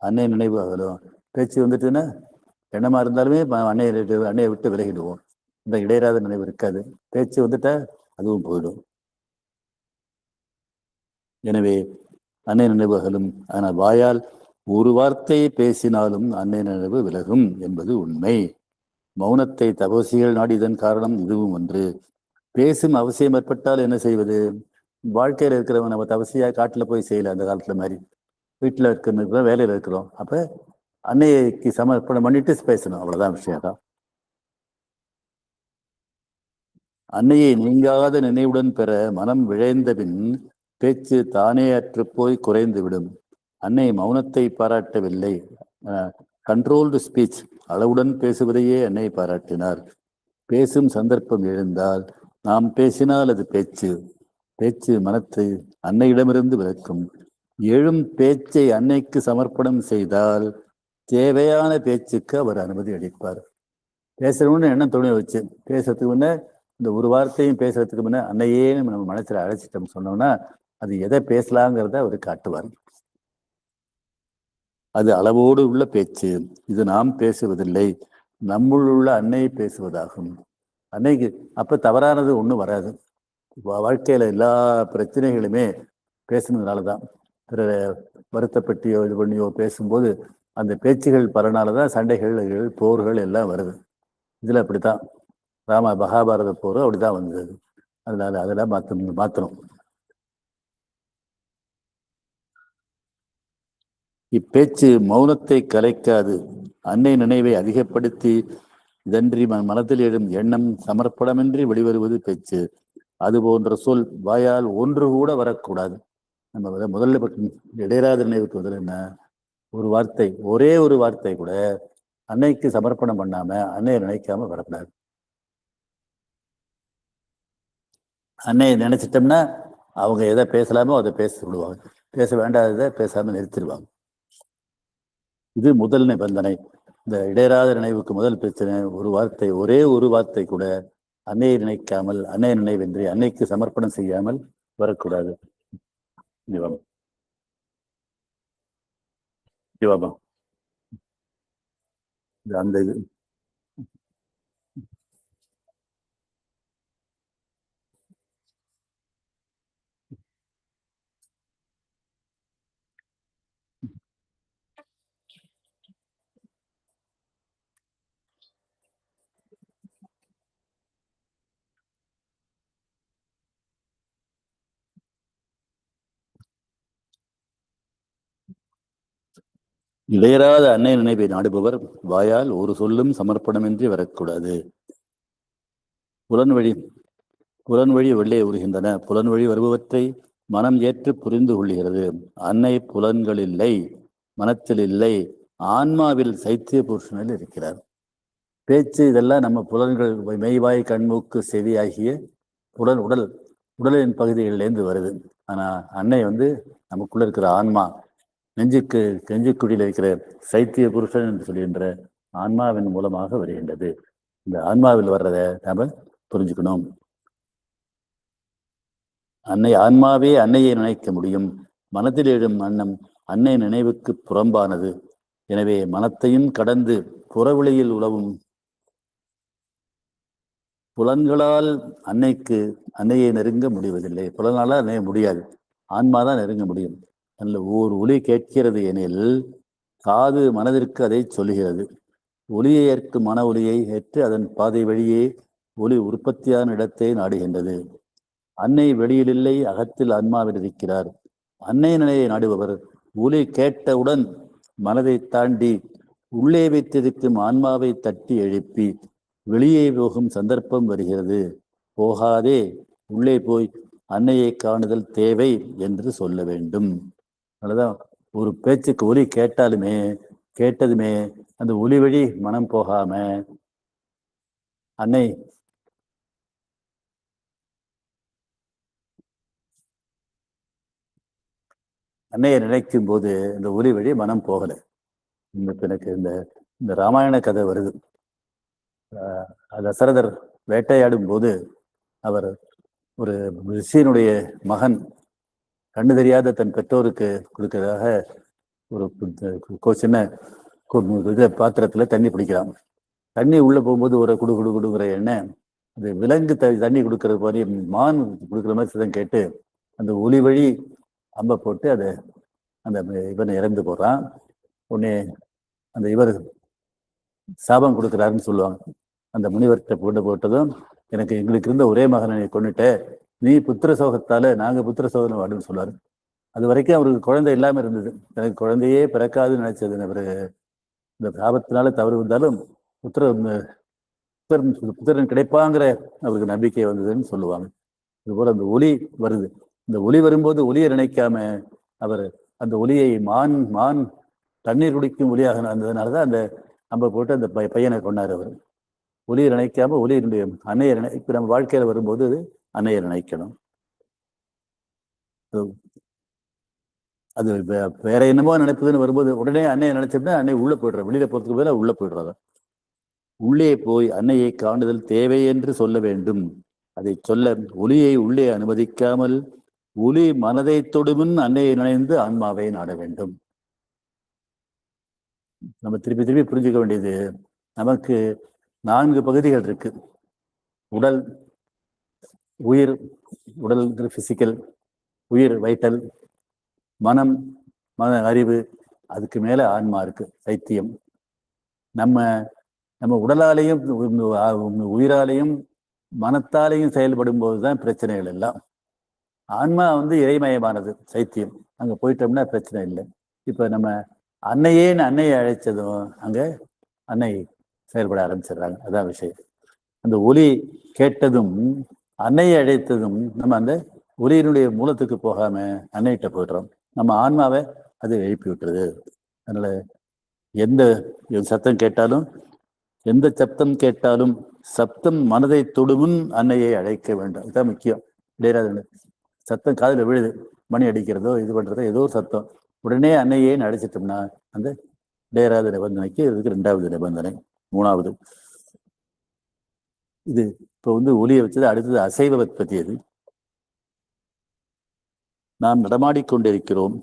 Speaker 1: அன்னை நினைவு ஆகலும். பேச்சு வந்துட்டுன்னா எண்ணமா இருந்தாலுமே அன்னையை விட்டு விலகிடுவோம். இந்த இடையராத நினைவு இருக்காது. பேச்சு வந்துட்டா அதுவும் போயிடும். எனவே அன்னை நினைவு அகலும். ஆனால் வாயால் ஒரு வார்த்தை பேசினாலும் அன்னை நினைவு விலகும் என்பது உண்மை. மௌனத்தை தபசிகள் நாடியதன் காரணம் இதுவும் ஒன்று. பேசும் அவசியம் ஏற்பட்டால் என்ன செய்வது? வாழ்க்கையில் இருக்கிறவங்க நம்ம தவசியா காட்டுல போய் செய்யல. அந்த காலத்துல மாதிரி வீட்டுல இருக்கிற வேலையில இருக்கிறோம். அப்ப அன்னைக்கு சமர்ப்பணம் பண்ணிட்டு பேசணும், அவ்வளவுதான் விஷயம் தான். அன்னையை நீங்காத நினைவுடன் பெற மனம் விழைந்த பின் பேச்சு தானே அற்று போய் குறைந்து விடும். அன்னை மௌனத்தை பாராட்டவில்லை, கண்ட்ரோல்டு ஸ்பீச், அளவுடன் பேசுவதையே அன்னை பாராட்டினார். பேசும் சந்தர்ப்பம் எழுந்தால் நாம் பேசினால் அது பேச்சு. பேச்சு மனத்தை அன்னையிடமிருந்து விலக்கும். எழும் பேச்சை அன்னைக்கு சமர்ப்பணம் செய்தால் தேவையான பேச்சுக்கு அவர் அனுமதி அளிப்பார். பேசுறோம்னு எண்ணம் துணை வச்சு பேசுறதுக்கு முன்ன, இந்த ஒரு வார்த்தையும் பேசுறதுக்கு முன்ன அன்னையே நம்ம மனசுல அழைச்சிட்டோம் சொன்னோம்னா அது எதை பேசலாங்கிறத அவர் காட்டுவார். அது அளவோடு உள்ள பேச்சு. இது நாம் பேசுவதில்லை, நம்முள் உள்ள அன்னை பேசுவதாகும். அன்னைக்கு அப்ப தவறானது ஒன்றும் வராது. வாழ்க்கையில எல்லா பிரச்சனைகளுமே பேசுனதுனாலதான். பிற வருத்தப்பட்டியோ இது பண்ணியோ பேசும்போது அந்த பேச்சுகள் பலனாலதான் சண்டைகள், போர்கள் எல்லாம் வருது. இதுல அப்படித்தான் மகாபாரத போரும் அப்படிதான் வந்தது. அதனால அதெல்லாம் மாத்தணும். இப்பேச்சு மௌனத்தை கலைக்காது, அன்னை நினைவை அதிகப்படுத்தி இதன்றி மனத்தில் எழும் எண்ணம் சமர்ப்பணமின்றி வெளிவருவது பேச்சு. அது போன்ற சொல் வாயால் ஒன்று கூட வரக்கூடாது. நம்ம முதல்ல இடையராத நினைவுக்கு முதல்ல என்ன, ஒரு வார்த்தை, ஒரே ஒரு வார்த்தை கூட அன்னைக்கு சமர்ப்பணம் பண்ணாம அன்னையை நினைக்காம வரக்கூடாது. அன்னையை நினைச்சிட்டோம்னா அவங்க எதை பேசலாமோ அதை பேச விடுவாங்க, பேச வேண்டாததை பேசாம நிறுத்திடுவாங்க. இது முதல் நிபந்தனை. இந்த இடையராத நினைவுக்கு முதல் பிரச்சனை, ஒரு வார்த்தை, ஒரே ஒரு வார்த்தை கூட அன்னையை நினைக்காமல், அன்னை நினைவின்றி அன்னைக்கு சமர்ப்பணம் செய்யாமல் வரக்கூடாது. அந்த இது இடையராத அன்னை நினைவை நாடுபவர் வாயால் ஒரு சொல்லும் சமர்ப்பணமின்றி வரக்கூடாது. புலன்வழி உள்ளே உருகின்றன. புலன்வழி வருபவற்றை மனம் ஏற்று புரிந்து கொள்கிறது. அன்னை புலன்கள் இல்லை, மனத்தில் இல்லை, ஆன்மாவில் சைத்திய புருஷனில் இருக்கிறார். பேச்சு இதெல்லாம் நம்ம புலன்கள், மெய்வாய் கண்மூக்கு செவி ஆகிய உடலின் பகுதிகளிலேருந்து வருது. ஆனா அன்னை நமக்குள்ள இருக்கிற ஆன்மா, நெஞ்சுக்குடியில் இருக்கிற சைத்திய புருஷன் என்று சொல்கின்ற ஆன்மாவின் மூலமாக வருகின்றது. இந்த ஆன்மாவில் வர்றதை நாம புரிஞ்சுக்கணும். ஆன்மாவே அன்னையை நினைக்க முடியும். மனத்தில் எழும் அன்னம் அன்னை நினைவுக்கு புறம்பானது. எனவே மனத்தையும் கடந்து புறவெளியில் உலவும் புலன்களால் அன்னையை நெருங்க முடிவதில்லை. புலனால அன்னைய முடியாது, ஆன்மாதான் நெருங்க முடியும். அல்ல ஓர் ஒலி கேட்கிறது எனில் காது மனதிற்கு அதை சொல்லுகிறது. ஒலியை ஏற்கும் மன ஒலியை ஏற்று அதன் பாதை வழியே ஒலி உற்பத்தியான இடத்தை நாடுகின்றது. அன்னை வெளியில் இல்லை, அகத்தில் ஆன்மாவில் இருக்கிறார். அன்னை நிலையை நாடுபவர் ஒலி கேட்டவுடன் மனதை தாண்டி உள்ளே வைத்திருக்கும் ஆன்மாவை தட்டி எழுப்பி வெளியே போகும் சந்தர்ப்பம் வருகிறது. போகாதே, உள்ளே போய் அன்னையை காணுதல் தேவை என்று சொல்ல வேண்டும். அதுதான் ஒரு பேச்சுக்கு ஒலி கேட்டதுமே அந்த ஒலி வழி மனம் போகாம அன்னையை நினைக்கும் போது இந்த ஒலி வழி மனம் போகலை. எனக்கு இந்த ராமாயண கதை வருது. தசரதர் வேட்டையாடும் போது அவர் ஒரு ரிஷியினுடைய மகன் கண்ணு தெரியாத தன் பெற்றோருக்கு கொடுக்கறதாக ஒரு சின்ன பாத்திரத்துல தண்ணி பிடிக்கிறான். தண்ணி உள்ள போகும்போது ஒரு குடுங்குற எண்ணெய் அது விலங்கு தண்ணி கொடுக்கறது மாதிரி மான் கொடுக்குற மாதிரி சதம் கேட்டு அந்த ஒலி வழி அம்ப போட்டு அதை அந்த இவனை இறந்து போடுறான். உடனே அந்த இவர் சாபம் கொடுக்குறாருன்னு சொல்லுவாங்க. அந்த முனிவர்கிட்ட போட்டதும் எங்களுக்கு இருந்த ஒரே மகனை கொண்டுட்ட, நீ புத்திர சோகத்தால நாங்க புத்திர சோகனை வாடுன்னு சொல்லுவாரு. அது வரைக்கும் அவருக்கு குழந்தை இல்லாம இருந்தது. எனக்கு குழந்தையே பிறக்காதுன்னு நினைச்சது. அவரு இந்த சாபத்தினால தவறு வந்தாலும் புத்திரன் கிடைப்பாங்கிற அவருக்கு நம்பிக்கை வந்ததுன்னு சொல்லுவாங்க. இது போல அந்த ஒலி வருது. இந்த ஒலி வரும்போது ஒலியை நினைக்காம அவர் அந்த ஒலியை மான் தண்ணீர் குடிக்கும் ஒலியாக இருந்ததுனாலதான் அந்த அம்ப போட்டு அந்த பையனை கொண்டாரு. அவர் ஒலியை நினைக்காம ஒலியினுடைய அன்னையை இப்ப நம்ம வாழ்க்கையில வரும்போது அன்னையை நினைக்கணும். அது வேற என்னமோ நினைப்பதுன்னு வரும்போது உடனே அன்னையை நினைச்சோம்னா அன்னை உள்ள போயிடுறோம். வெளியில போறதுக்கு மேல உள்ள போயிடுறாங்க. உள்ளே போய் அன்னையை காணுதல் தேவை என்று சொல்ல வேண்டும். அதை சொல்ல ஒலியை உள்ளே அனுமதிக்காமல் ஒலி மனதை தொடுமுன் அன்னையை நினைந்து ஆன்மாவை நாட வேண்டும். நம்ம திருப்பி புரிஞ்சுக்க வேண்டியது, நமக்கு 4 பகுதிகள் இருக்கு. உடல், உயிர், உடல் பிசிக்கல், உயிர் வைட்டல், மன அறிவு, அதுக்கு மேல ஆன்மா இருக்கு, சைத்தியம். நம்ம உடலாலையும் உயிராலையும் மனத்தாலையும் செயல்படும் போதுதான் பிரச்சனைகள் எல்லாம். ஆன்மா இறைமயமானது, சைத்தியம். அங்க போயிட்டோம்னா பிரச்சனை இல்லை. இப்ப நம்ம அன்னையை அழைச்சதும் அங்க அன்னை செயல்பட ஆரம்பிச்சிடுறாங்க. அதான் விஷயம். அந்த ஒலி கேட்டதும் அன்னையை அழைத்ததும் நம்ம அந்த ஒலியினுடைய மூலத்துக்கு போகாம அன்னைகிட்ட போயிடுறோம். நம்ம ஆன்மாவை அது எழுப்பி விட்டுருது. அதனால எந்த சத்தம் கேட்டாலும் சப்தம் மனதை தொடுமுன் அன்னையை அழைக்க வேண்டும். இதுதான் முக்கியம். சத்தம் காதுல விழுது, மணி அடிக்கிறதோ இது பண்றதோ ஏதோ ஒரு சத்தம், உடனே அன்னையே அழைச்சிட்டோம்னா அந்த டேராத நிபந்தனைக்கு இதுக்கு 2வது நிபந்தனை. 3வது இது இப்ப ஒலியை வச்சது. அடுத்தது அசைவத் பற்றியது. நாம் நடமாடிக்கொண்டிருக்கிறோம்,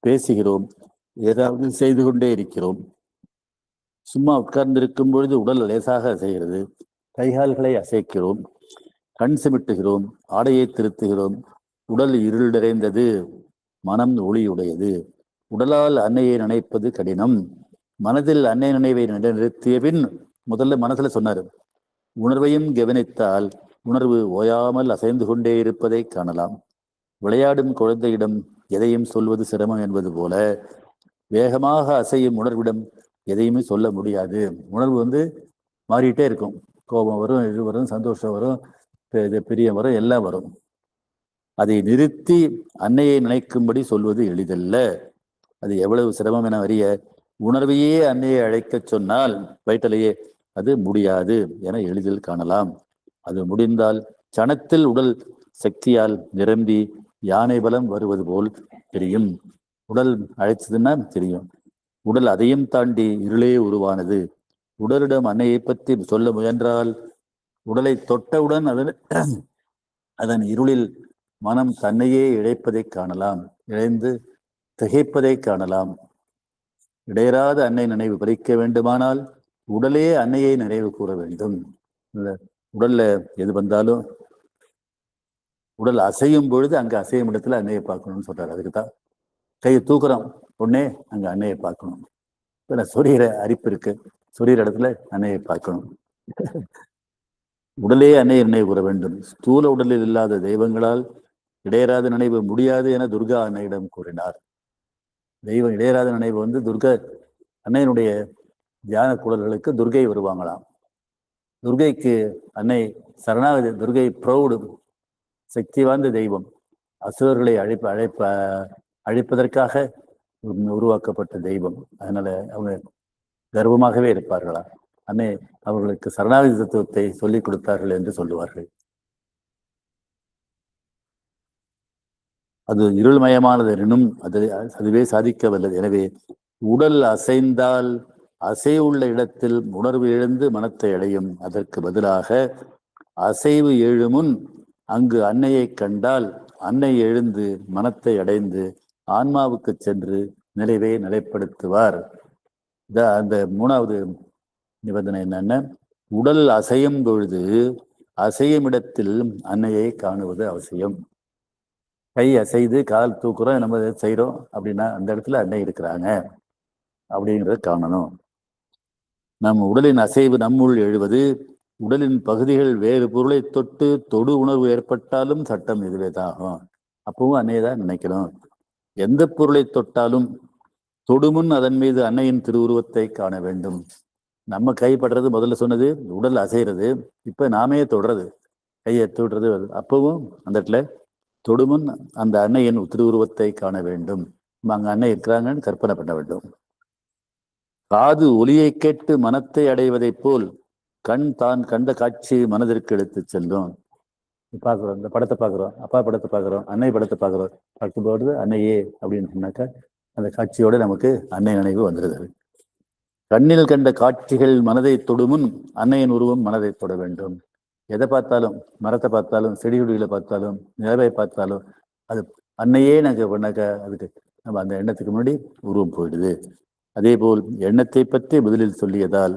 Speaker 1: பேசுகிறோம், ஏதாவது செய்து கொண்டே இருக்கிறோம். சும்மா உட்கார்ந்திருக்கும் பொழுது உடல் லேசாக அசைகிறது. கைகால்களை அசைக்கிறோம், கண் சிமிட்டுகிறோம், ஆடையை திருத்துகிறோம். உடல் இருள் நிறைந்தது, மனம் ஒளியுடையது. உடலால் அன்னையை நினைப்பது கடினம். மனதில் அன்னை நினைவை நிறுத்திய பின் முதல்ல மனசுல சொன்னாரு, உணர்வையும் கவனித்தால் உணர்வு ஓயாமல் அசைந்து கொண்டே இருப்பதை காணலாம். விளையாடும் குழந்தையிடம் எதையும் சொல்வது சிரமம் என்பது போல வேகமாக அசையும் உணர்விடம் எதையுமே சொல்ல முடியாது. உணர்வு மாறிட்டே இருக்கும். கோபம் வரும், இது வரும், சந்தோஷம் வரும், பிரியம் வரும், எல்லாம் வரும். அதை நிறுத்தி அன்னையை நினைக்கும்படி சொல்வது எளிதல்ல. அது எவ்வளவு சிரமம் என அறிய உணர்வையே அன்னையை அழைக்க சொன்னால் வயிற்றிலேயே அது முடியாது என எளிதில் காணலாம். அது முடிந்தால் சணத்தில் உடல் சக்தியால் நிரம்பி யானை பலம் வருவது போல் தெரியும். உடல் அழைச்சதுன்னா தெரியும். உடல் அதையும் தாண்டி இருளே உருவானது. உடலிடம் அன்னையை பற்றி சொல்ல முயன்றால் உடலை தொட்டவுடன் அதன் இருளில் மனம் தன்னையே இழைப்பதை காணலாம், இழைந்து திகைப்பதை காணலாம். இடையராத அன்னை நினைவு பறிக்க வேண்டுமானால் உடலே அன்னையை நினைவு கூற வேண்டும். உடல்ல எது வந்தாலும் உடல் அசையும் பொழுது அங்க அசையும் இடத்துல அன்னையை பார்க்கணும்னு சொல்றாரு. அதுக்குதான் கையை தூக்குறோம் உடனே அங்க அன்னையை பார்க்கணும். இப்ப சொரியிற அரிப்பு இருக்கு, சொரியிற இடத்துல அன்னையை பார்க்கணும். உடலே அன்னையை நினைவு கூற வேண்டும். ஸ்தூல உடலில் இல்லாத தெய்வங்களால் இடையராத நினைவு முடியாது என துர்கா அன்னையிடம் கூறினார். தெய்வம் இடையராத நினைவு துர்கா அன்னையினுடைய தியான குழல்களுக்கு துர்கை வருவாங்களாம். துர்கைக்கு அன்னை சரணாகதி, துர்கை ப்ரௌடு, சக்தி வாய்ந்த தெய்வம். அசுரர்களை அழிப்பதற்காக உருவாக்கப்பட்ட தெய்வம். அதனால அவங்க கர்வமாகவே இருப்பார்களா. அன்னை அவர்களுக்கு சரணாகதி தத்துவத்தை சொல்லிக் கொடுத்தார்கள் என்று சொல்லுவார்கள். அது இருள்மயமானது எனும் அதுவே சாதிக்க வல்லது. எனவே உடல் அசைந்தால் அசைவுள்ள இடத்தில் உணர்வு எழுந்து மனத்தை அடையும். அதற்கு பதிலாக அசைவு எழுமுன் அங்கு அன்னையை கண்டால் அன்னை எழுந்து மனத்தை அடைந்து ஆன்மாவுக்கு சென்று நிலைவை நிலைப்படுத்துவார். அந்த மூணாவது நிபந்தனை என்னன்னா, உடல் அசையும் பொழுது அசையும் இடத்தில் அன்னையை காணுவது அவசியம். கை அசைது கால் தூக்குறோம், நம்ம செய்யறோம் அப்படின்னா அந்த இடத்துல அன்னை இருக்கிறாங்க அப்படிங்கிறத காணணும். நம் உடலின் அசைவு நம்முள் எழுவது. உடலின் பகுதிகள் வேறு பொருளை தொடு உணர்வு ஏற்பட்டாலும் சட்டம் இதுவே தான் ஆகும். அப்பவும் அன்னையை தான் நினைக்கணும். எந்த பொருளை தொட்டாலும் தொடுமுன் அதன் மீது அன்னையின் திருவுருவத்தை காண வேண்டும். நம்ம கைப்படுறது முதல்ல சொன்னது உடல் அசைறது, இப்ப நாமே தொடுறது, கையை தொடுறது. அப்பவும் அந்த இடத்துல தொடுமுன் அந்த அன்னையின் திருவுருவத்தை காண வேண்டும். அங்க அன்னை இருக்கிறாங்கன்னு கற்பனை பண்ண வேண்டும். காது ஒலியை கேட்டு மனத்தை அடைவதைப் போல் கண் தான் கண்ட காட்சியை மனதிற்கு எடுத்து செல்லும். பார்க்குறோம், இந்த படத்தை பார்க்குறோம், அப்பா படத்தை பார்க்குறோம், அன்னை படத்தை பார்க்குறோம், பார்க்கும்போது அன்னையே அப்படின்னு சொன்னாக்கா அந்த காட்சியோட நமக்கு அன்னை நினைவு வந்துடுது. கண்ணில் கண்ட காட்சிகள் மனதை தொடுமுன் அன்னையின் உருவம் மனதை தொட வேண்டும். எதை பார்த்தாலும், மரத்தை பார்த்தாலும், செடி கொடிகளை பார்த்தாலும், நிலவை பார்த்தாலும் அது அன்னையே நாங்கள் பண்ணாக்கா அதுக்கு நம்ம அந்த எண்ணத்துக்கு முன்னாடி உருவம் போயிடுது. அதே போல் எண்ணத்தை பற்றி முதலில் சொல்லியதால்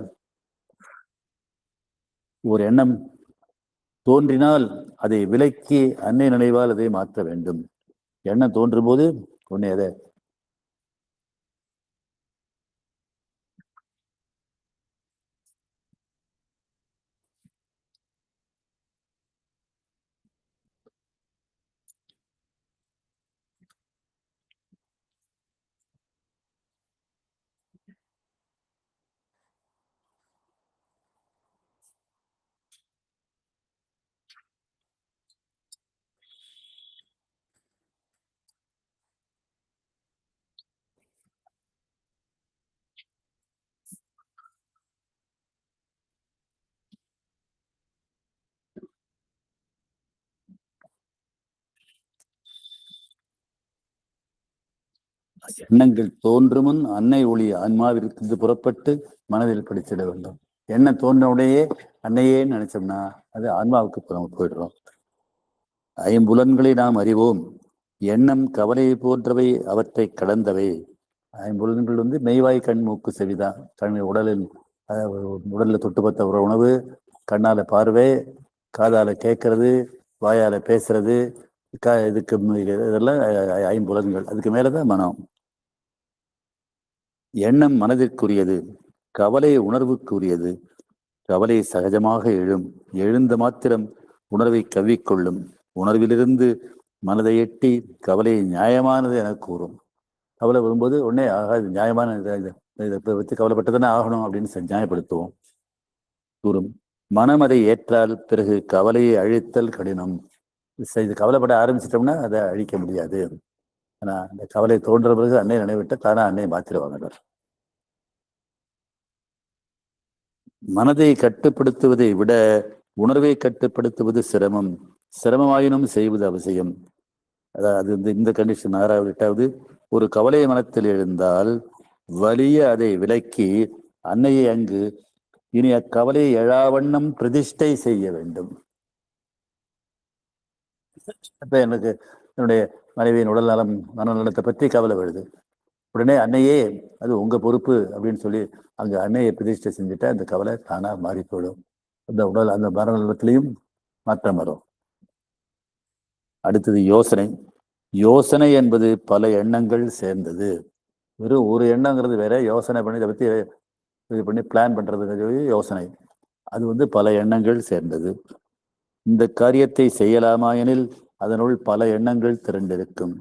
Speaker 1: ஒரு எண்ணம் தோன்றினால் அதை விலக்கி அன்னை நினைவால் அதை மாற்ற வேண்டும். எண்ணம் தோன்றும் போது உன்னை அதை எண்ணங்கள் தோன்றுமுன் அன்னை ஒளி ஆன்மாவிற்கு புறப்பட்டு மனதில் படிச்சிட வேண்டும். எண்ணம் தோன்ற உடையே அன்னையே நினைச்சோம்னா அது ஆன்மாவுக்கு போயிடுறோம். ஐம்புலன்களை நாம் அறிவோம். எண்ணம் கவலை போன்றவை அவற்றை கடந்தவை. ஐம்புலன்கள் மெய்வாய் கண் மூக்கு செவிதான். கண் உடல்ல தொட்டு பார்த்த ஒரு உணவு, கண்ணால பார்வை, காதால கேட்கறது, வாயால பேசுறது, இதுக்கு இதெல்லாம் ஐம்புலன்கள். அதுக்கு மேலதான் மனம். எண்ணம் மனதிற்குரியது, கவலை உணர்வுக்குரியது. கவலை சகஜமாக எழுந்த மாத்திரம் உணர்வை கவ்விக்கொள்ளும். உணர்விலிருந்து மனதை எட்டி கவலை நியாயமானது என கூறும். கவலை வரும்போது உடனே ஆகாது, நியாயமான இதை வச்சு கவலைப்பட்டதானே ஆகணும் அப்படின்னு நியாயப்படுத்துவோம், கூறும். மனம் அதை ஏற்றால் பிறகு கவலையை அழித்தல் கடினம். இது கவலைப்பட ஆரம்பிச்சிட்டோம்னா அதை அழிக்க முடியாது. ஆனா அந்த கவலை தோன்ற பிறகு அன்னை நினைவிட்ட தானே அன்னை மாத்திருவாங்க. மனதை கட்டுப்படுத்துவதை விட உணர்வை கட்டுப்படுத்துவது சிரமம். சிரமமாயினும் செய்வது அவசியம். அதாவது இந்த கண்டிஷன் 6வது 8வது. ஒரு கவலை மனத்தில் எழுந்தால் வலிய அதை விலக்கி அன்னையை அங்கு இனி அக்கவலை எழாவண்ணம் பிரதிஷ்டை செய்ய வேண்டும். இப்ப எனக்கு என்னுடைய மனைவியின் உடல் நலம் மனநலத்தை பற்றி கவலை வருது. உடனே அன்னையே அது உங்க பொறுப்பு அப்படின்னு சொல்லி அங்க அன்னையை பிரதிஷ்டை செஞ்சுட்டா அந்த கவலை தானா மாறி போயிடும். அந்த உடல் அந்த மரணத்திலையும் மாற்றம் வரும். அடுத்தது யோசனை. யோசனை என்பது பல எண்ணங்கள் சேர்ந்தது. வெறும் ஒரு எண்ணங்கிறது வேற, யோசனை பண்ணி இதை பற்றி இது பண்ணி பிளான் பண்றதுங்கிறது யோசனை. அது பல எண்ணங்கள் சேர்ந்தது. இந்த காரியத்தை செய்யலாமா எனில் அதனுள் பல எண்ணங்கள் திரண்டிருக்கும்.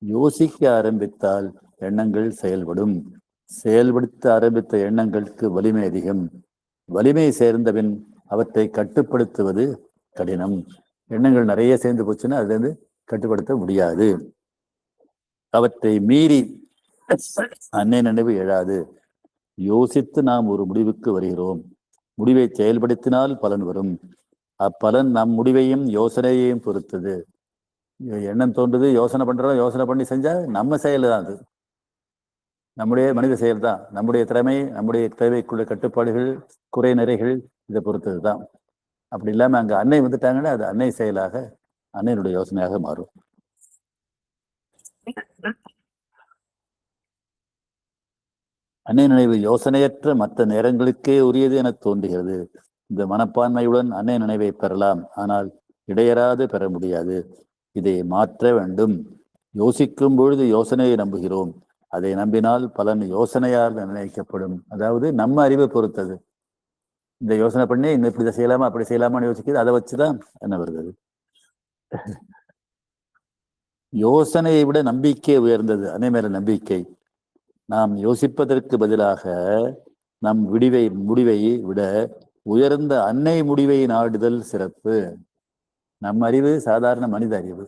Speaker 1: யோசிக்க ஆரம்பித்தால் எண்ணங்கள் செயல்படும். செயல்படுத்த ஆரம்பித்த எண்ணங்களுக்கு வலிமை அதிகம். வலிமை சேர்ந்தபின் அவற்றை கட்டுப்படுத்துவது கடினம். எண்ணங்கள் நிறைய சேர்ந்து போச்சுன்னா அதுல இருந்து கட்டுப்படுத்த முடியாது. அவற்றை மீறி அன்னை நினைவு எழாது. யோசித்து நாம் ஒரு முடிவுக்கு வருகிறோம். முடிவை செயல்படுத்தினால் பலன் வரும். அப்பலன் நம் முடிவையும் யோசனையையும் பொறுத்தது. எண்ணம் தோன்றுது, யோசனை பண்றோம், யோசனை பண்ணி செஞ்சா நம்ம செயல் தான் அது. நம்முடைய மனித செயல் தான். நம்முடைய திறமை, நம்முடைய தேவைக்குள்ள கட்டுப்பாடுகள், குறை நிறைகள் இதை பொறுத்தது தான். அப்படி இல்லாம அங்க அன்னை வந்துட்டாங்கன்னா அது அன்னை செயலாக, அன்னையினுடைய யோசனையாக மாறும். அன்னை நினைவு யோசனையற்ற மற்ற நேரங்களுக்கே உரியது என தோன்றுகிறது. இந்த மனப்பான்மையுடன் அன்னை நினைவை பெறலாம், ஆனால் இடையறாது பெற முடியாது. இதை மாற்ற வேண்டும். யோசிக்கும் பொழுது யோசனையை நம்புகிறோம். அதை நம்பினால் பலன் யோசனையால் நிர்ணயிக்கப்படும். அதாவது நம்ம அறிவை பொறுத்தது. இந்த யோசனை பண்ணி இன்னும் இப்படி செய்யலாமா அப்படி செய்யலாமான்னு யோசிக்கிறது, அதை வச்சுதான் என்ன வருது. யோசனையை விட நம்பிக்கை உயர்ந்தது. அன்னை மேல நம்பிக்கை. நாம் யோசிப்பதற்கு பதிலாக நம் முடிவை விட உயர்ந்த அன்னை முடிவை நாடுதல் சிறப்பு. நம் அறிவு சாதாரண மனித அறிவு.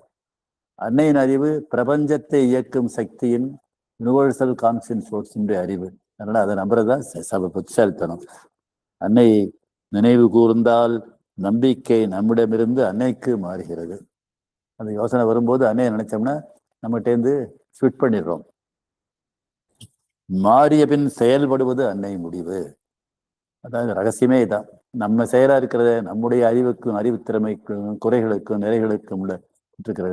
Speaker 1: அன்னையின் அறிவு பிரபஞ்சத்தை இயக்கும் சக்தியின் யூனிவர்சல் கான்சியன்ஸ் சோர்ஸ் அறிவு. அதனால அதை நம்புறதுதான் புத்திசாலித்தனம். அன்னை நினைவு கூர்ந்தால் நம்பிக்கை நம்மிடமிருந்து அன்னைக்கு மாறுகிறது. அந்த யோசனை வரும்போது அன்னையை நினைச்சோம்னா நம்மகிட்டேருந்து ஸ்விட் பண்ணிடுறோம். மாறிய பின் செயல்படுவது அன்னை முடிவு. அதாவது ரகசியமே தான். நம்ம செயலா இருக்கிறத நம்முடைய அறிவுக்கும் அறிவுத்திறமைக்கும் குறைகளுக்கும் நிறைகளுக்கும் உள்ள இருக்கிற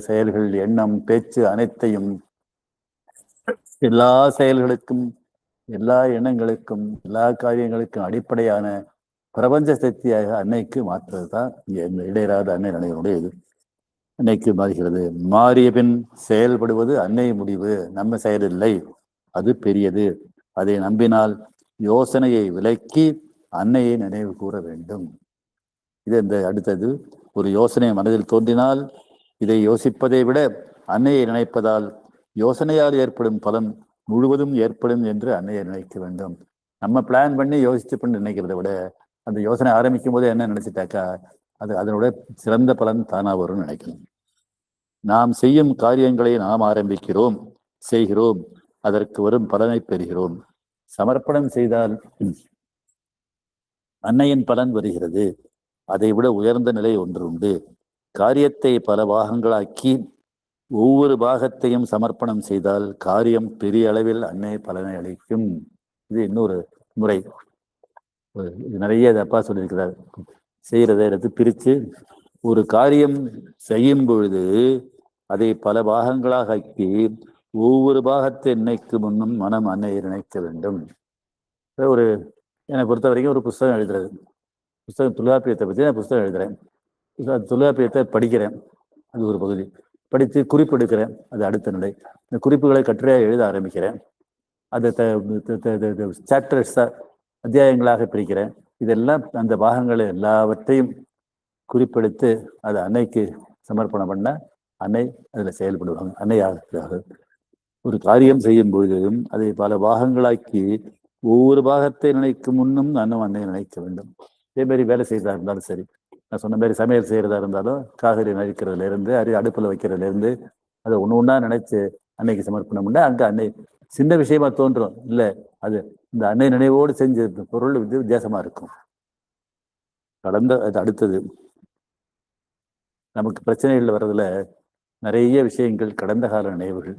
Speaker 1: செயல்கள், எண்ணம், பேச்சு அனைத்தையும் எல்லா செயல்களுக்கும், எல்லா எண்ணங்களுக்கும், எல்லா காரியங்களுக்கும் அடிப்படையான பிரபஞ்ச சக்தியாக அன்னைக்கு மாற்றுறது தான் இடையராத அன்னை நினைவுடைய இது. அன்னைக்கு மாறுகிறது. மாறிய பின் செயல்படுவது அன்னை முடிவு, நம்ம செயல் இல்லை. அது பெரியது. அதை நம்பினால் யோசனையை விலக்கி அன்னையை நினைவு கூற வேண்டும். இது இந்த அடுத்தது. ஒரு யோசனை மனதில் தோன்றினால் இதை யோசிப்பதை விட அன்னையை நினைப்பதால் யோசனையால் ஏற்படும் பலன் முழுவதும் ஏற்படும் என்று அன்னையை நினைக்க வேண்டும். நம்ம பிளான் பண்ணி யோசிச்சு பண்ணி நினைக்கிறத விட அந்த யோசனை ஆரம்பிக்கும் போது என்ன நினைச்சிட்டாக்கா அது அதனோட சிறந்த பலன் தானா வரும்னு நினைக்கணும். நாம் செய்யும் காரியங்களை நாம் ஆரம்பிக்கிறோம், செய்கிறோம், அதற்கு வரும் பலனை பெறுகிறோம். சமர்ப்பணம் செய்தால் அன்னையின் பலன் வருகிறது. அதை விட உயர்ந்த நிலை ஒன்று உண்டு. காரியத்தை பல பாகங்களாக்கி ஒவ்வொரு பாகத்தையும் சமர்ப்பணம் செய்தால் காரியம் பெரிய அளவில் அன்னை பலனை அளிக்கும். இது இன்னொரு முறை. நிறைய அப்பா சொல்லியிருக்கிறார். செய்யறதை எடுத்து பிரித்து ஒரு காரியம் செய்யும் பொழுது அதை பல பாகங்களாக ஆக்கி ஒவ்வொரு பாகத்தை நினைக்கு முன்னும் மனம் அன்னையை நினைக்க வேண்டும். ஒரு என்னை பொறுத்த வரைக்கும் ஒரு புஸ்தகம் எழுதுறது, புஸ்தகம் தொல்காப்பியத்தை பற்றி நான் புஸ்தகம் எழுதுறேன். தொல்காப்பியத்தை படிக்கிறேன், அது ஒரு பகுதி. படித்து குறிப்பெடுக்கிறேன், அது அடுத்த நிலை. இந்த குறிப்புகளை கட்டுரையாக எழுத ஆரம்பிக்கிறேன். அதை சாப்டர்ஸாக அத்தியாயங்களாக பிரிக்கிறேன். இதெல்லாம் அந்த பாகங்களை எல்லாவற்றையும் குறிப்பெடுத்து அதை அன்னைக்கு சமர்ப்பணம் பண்ண அன்னை அதில் செயல்படுவாங்க. அன்னையாக ஒரு காரியம் செய்யும் பொழுதும் அதை பல பாகங்களாக்கி ஒவ்வொரு பாகத்தை நினைக்கும் முன்னும் நானும் அன்னை நினைக்க வேண்டும். இதே மாதிரி வேலை செய்யறதா இருந்தாலும் சரி, நான் சொன்ன மாதிரி சமையல் செய்யறதா இருந்தாலும் காய்கறி நறுக்கிறதுல இருந்து அடுப்புல வைக்கிறதுல இருந்து அதை ஒண்ணா நினைச்சு அன்னைக்கு சமர்ப்பணம் பண்ண அங்க அன்னை சின்ன விஷயமா தோன்றும். இல்லை, அது இந்த அன்னை நினைவோடு செஞ்ச பொருள் வித்தியாசமா இருக்கும். அது அடுத்தது. நமக்கு பிரச்சனைகள் வர்றதுல நிறைய விஷயங்கள் கடந்த கால நினைவுகள்.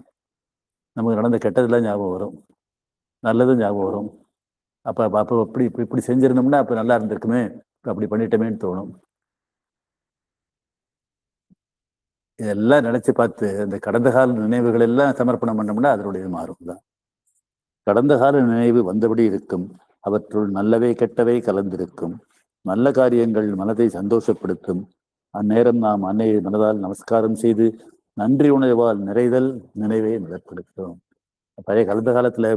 Speaker 1: நமக்கு நடந்த கெட்டதெல்லாம் ஞாபகம் வரும், நல்லதும் ஞாபகம் வரும். அப்போ இப்படி செஞ்சிருந்தோம்னா அப்போ நல்லா இருந்திருக்குமே, அப்படி பண்ணிட்டோமேன்னு தோணும். இதெல்லாம் நினைச்சு பார்த்து அந்த கடந்த கால நினைவுகள் எல்லாம் சமர்ப்பணம் பண்ணோம்னா அதனுடைய மாறும் தான். கடந்த கால நினைவு வந்தபடி இருக்கும். அவற்றுள் நல்லவை கெட்டவை கலந்திருக்கும். நல்ல காரியங்கள் மனதை சந்தோஷப்படுத்தும். அந்நேரம் நாம் அன்னையை மனதால் நமஸ்காரம் செய்து நன்றி உணர்வால் நிறைதல் நினைவை மிதப்படுத்தும். பழைய கலந்த காலத்துல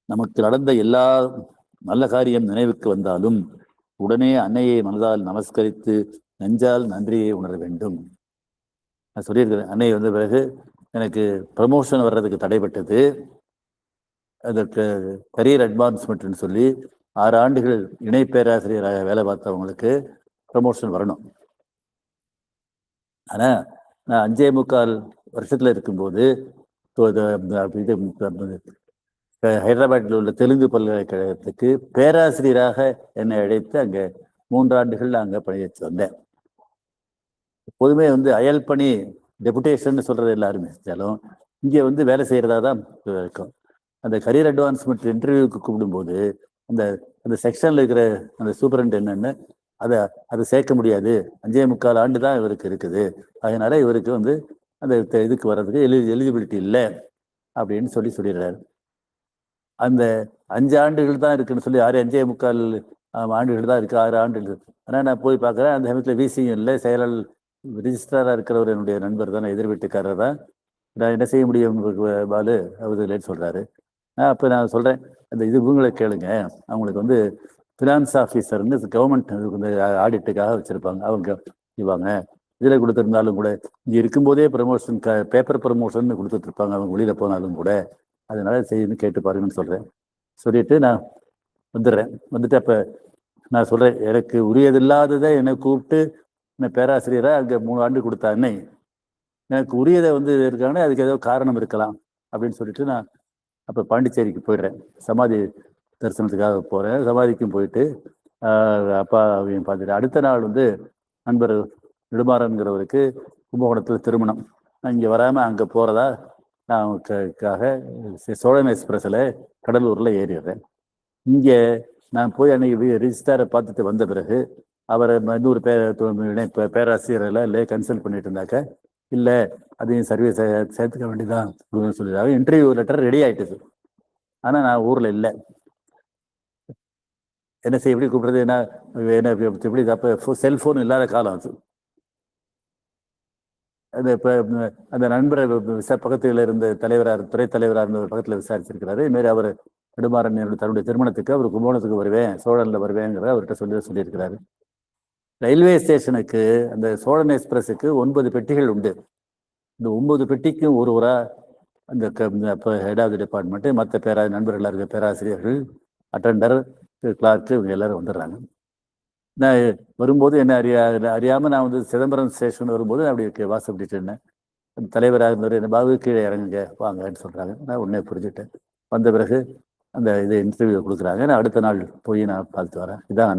Speaker 1: நமக்கு நடந்த எல்லா நல்ல காரியம் நினைவுக்கு வந்தாலும் உடனே அன்னையை மனதால் நமஸ்கரித்து நெஞ்சால் நன்றியை உணர வேண்டும். நான் சொல்லியிருக்கிறேன், அன்னை வந்த பிறகு எனக்கு ப்ரமோஷன் வர்றதுக்கு தடைப்பட்டது. அதற்கு கரியர் அட்வான்ஸ்மெண்ட்னு சொல்லி 6 ஆண்டுகள் இணை பேராசிரியராக வேலை பார்த்தவங்களுக்கு ப்ரமோஷன் வரணும். ஆனா நான் 5.25 வருஷத்துல இருக்கும்போது ஹைதராபாத்தில் உள்ள தெலுங்கு பல்கலைக்கழகத்துக்கு பேராசிரியராக என்னை அழைத்து அங்க 3 ஆண்டுகள் அங்க பணியாற்றி வந்தேன். எப்போதுமே அயல் பணி டெபுடேஷன் சொல்றது எல்லாருமே செஞ்சாலும் இங்க வேலை செய்யறதா தான் இருக்கும். அந்த கரியர் அட்வான்ஸ்மெண்ட் இன்டர்வியூக்கு கூப்பிடும்போது அந்த அந்த செக்ஷன்ல இருக்கிற அந்த சூப்பரண்டென்ட்னு அதை சேர்க்க முடியாது, 5.25 ஆண்டு தான் இவருக்கு இருக்குது, அதனால இவருக்கு அந்த இதுக்கு வர்றதுக்கு எலிஜிபிலிட்டி இல்லை அப்படின்னு சொல்லிடுறாரு. அந்த 5 ஆண்டுகள் தான் இருக்குன்னு சொல்லி 5.25 ஆண்டுகள் தான் இருக்கு, 6 ஆண்டுகள். ஆனால் நான் போய் பார்க்குறேன், அந்த சமயத்தில் விசியும் இல்லை, செயலாளர் ரிஜிஸ்ட்ராராக இருக்கிறவர் என்னுடைய நண்பர் தான், எதிர் வீட்டுக்காரர் தான். நான் என்ன செய்ய முடியும் பாலு அவர் இல்லைன்னு சொல்கிறாரு. அப்போ நான் சொல்கிறேன், அந்த இவங்களை கேளுங்க, அவங்களுக்கு ஃபினான்ஸ் ஆஃபீஸர்னு கவர்மெண்ட் ஆடிட்டுக்காக வச்சுருப்பாங்க, அவங்க இவாங்க இதில் கொடுத்துருந்தாலும் கூட இங்கே இருக்கும்போதே ப்ரமோஷன் பேப்பர் ப்ரமோஷன் கொடுத்துட்ருப்பாங்க அவங்க வெளியில் போனாலும் கூட, அதனால செய்யணும்னு கேட்டு பாருங்கன்னு சொல்கிறேன். சொல்லிட்டு நான் வந்துட்டு அப்போ நான் சொல்கிறேன், எனக்கு உரியதில்லாததை என்னை கூப்பிட்டு என்னை பேராசிரியராக அங்கே 3 ஆண்டு கொடுத்தா அன்னை, எனக்கு உரியதை இருக்காங்கன்னா அதுக்கு ஏதோ காரணம் இருக்கலாம் அப்படின்னு சொல்லிட்டு நான் அப்போ பாண்டிச்சேரிக்கு போயிடுறேன். சமாதி தரிசனத்துக்காக போகிறேன். சமாதிக்கும் போயிட்டு அப்பா அப்படின்னு பார்த்துட்டு அடுத்த நாள் நண்பர் நெடுமாறன்கிறவருக்கு கும்பகோணத்தில் திருமணம். நான் இங்கே வராமல் அங்கே போகிறதா நான் சோழன் எக்ஸ்பிரஸில் கடலூரில் ஏறிடுறேன். இங்கே நான் போய் அன்னைக்கு ரிஜிஸ்டாரை பார்த்துட்டு வந்த பிறகு அவரை இன்னொரு பேராசிரியரில் கன்சல்ட் பண்ணிட்டு இருந்தாக்க, இல்லை அதையும் சர்வீஸ் சேர்த்துக்க வேண்டியதான் சொல்லிடுறாங்க. இன்டர்வியூ லெட்டர் ரெடி ஆகிட்டுது, ஆனால் நான் ஊரில் இல்லை. என்ன செய்ய, எப்படி கூப்பிடுறது, என்ன எப்படி அப்போ செல்ஃபோன் இல்லாத காலம் அது. அந்த இப்போ அந்த நண்பரை பக்கத்தில் இருந்த தலைவராக துறை தலைவராக இருந்த பக்கத்தில் விசாரிச்சிருக்கிறாரு. இதுமாரி அவர் நெடுமாறன் தன்னுடைய திருமணத்துக்கு அவர் கும்பகோணத்துக்கு வருவேன், சோழனில் வருவேங்கிறத அவர்கிட்ட சொல்லியிருக்கிறாரு. ரயில்வே ஸ்டேஷனுக்கு அந்த சோழன் எக்ஸ்பிரஸுக்கு 9 பெட்டிகள் உண்டு. இந்த 9 பெட்டிக்கும் ஒருவராக அந்த இப்போ ஹெட் ஆஃப் தி டிபார்ட்மெண்ட்டு மற்ற நண்பர்களாக இருக்க பேராசிரியர்கள், அட்டெண்டர், கிளார்க்கு இவங்க எல்லாரும் வந்துடுறாங்க. நான் வரும்போது என்ன அறியாமல் நான் சிதம்பரம் ஸ்டேஷன் வரும்போது அப்படி வாசப்பட்டு இருந்தேன். தலைவராக இருந்தவர் என்ன பாபு கீழே இறங்குங்க வாங்கன்னு சொல்கிறாங்க. நான் உடனே புரிஞ்சுட்டேன். வந்த பிறகு அந்த இது இன்டர்வியூ கொடுக்குறாங்க. நான் அடுத்த நாள் போய் நான் பார்த்துட்டு வரேன். இதுதான்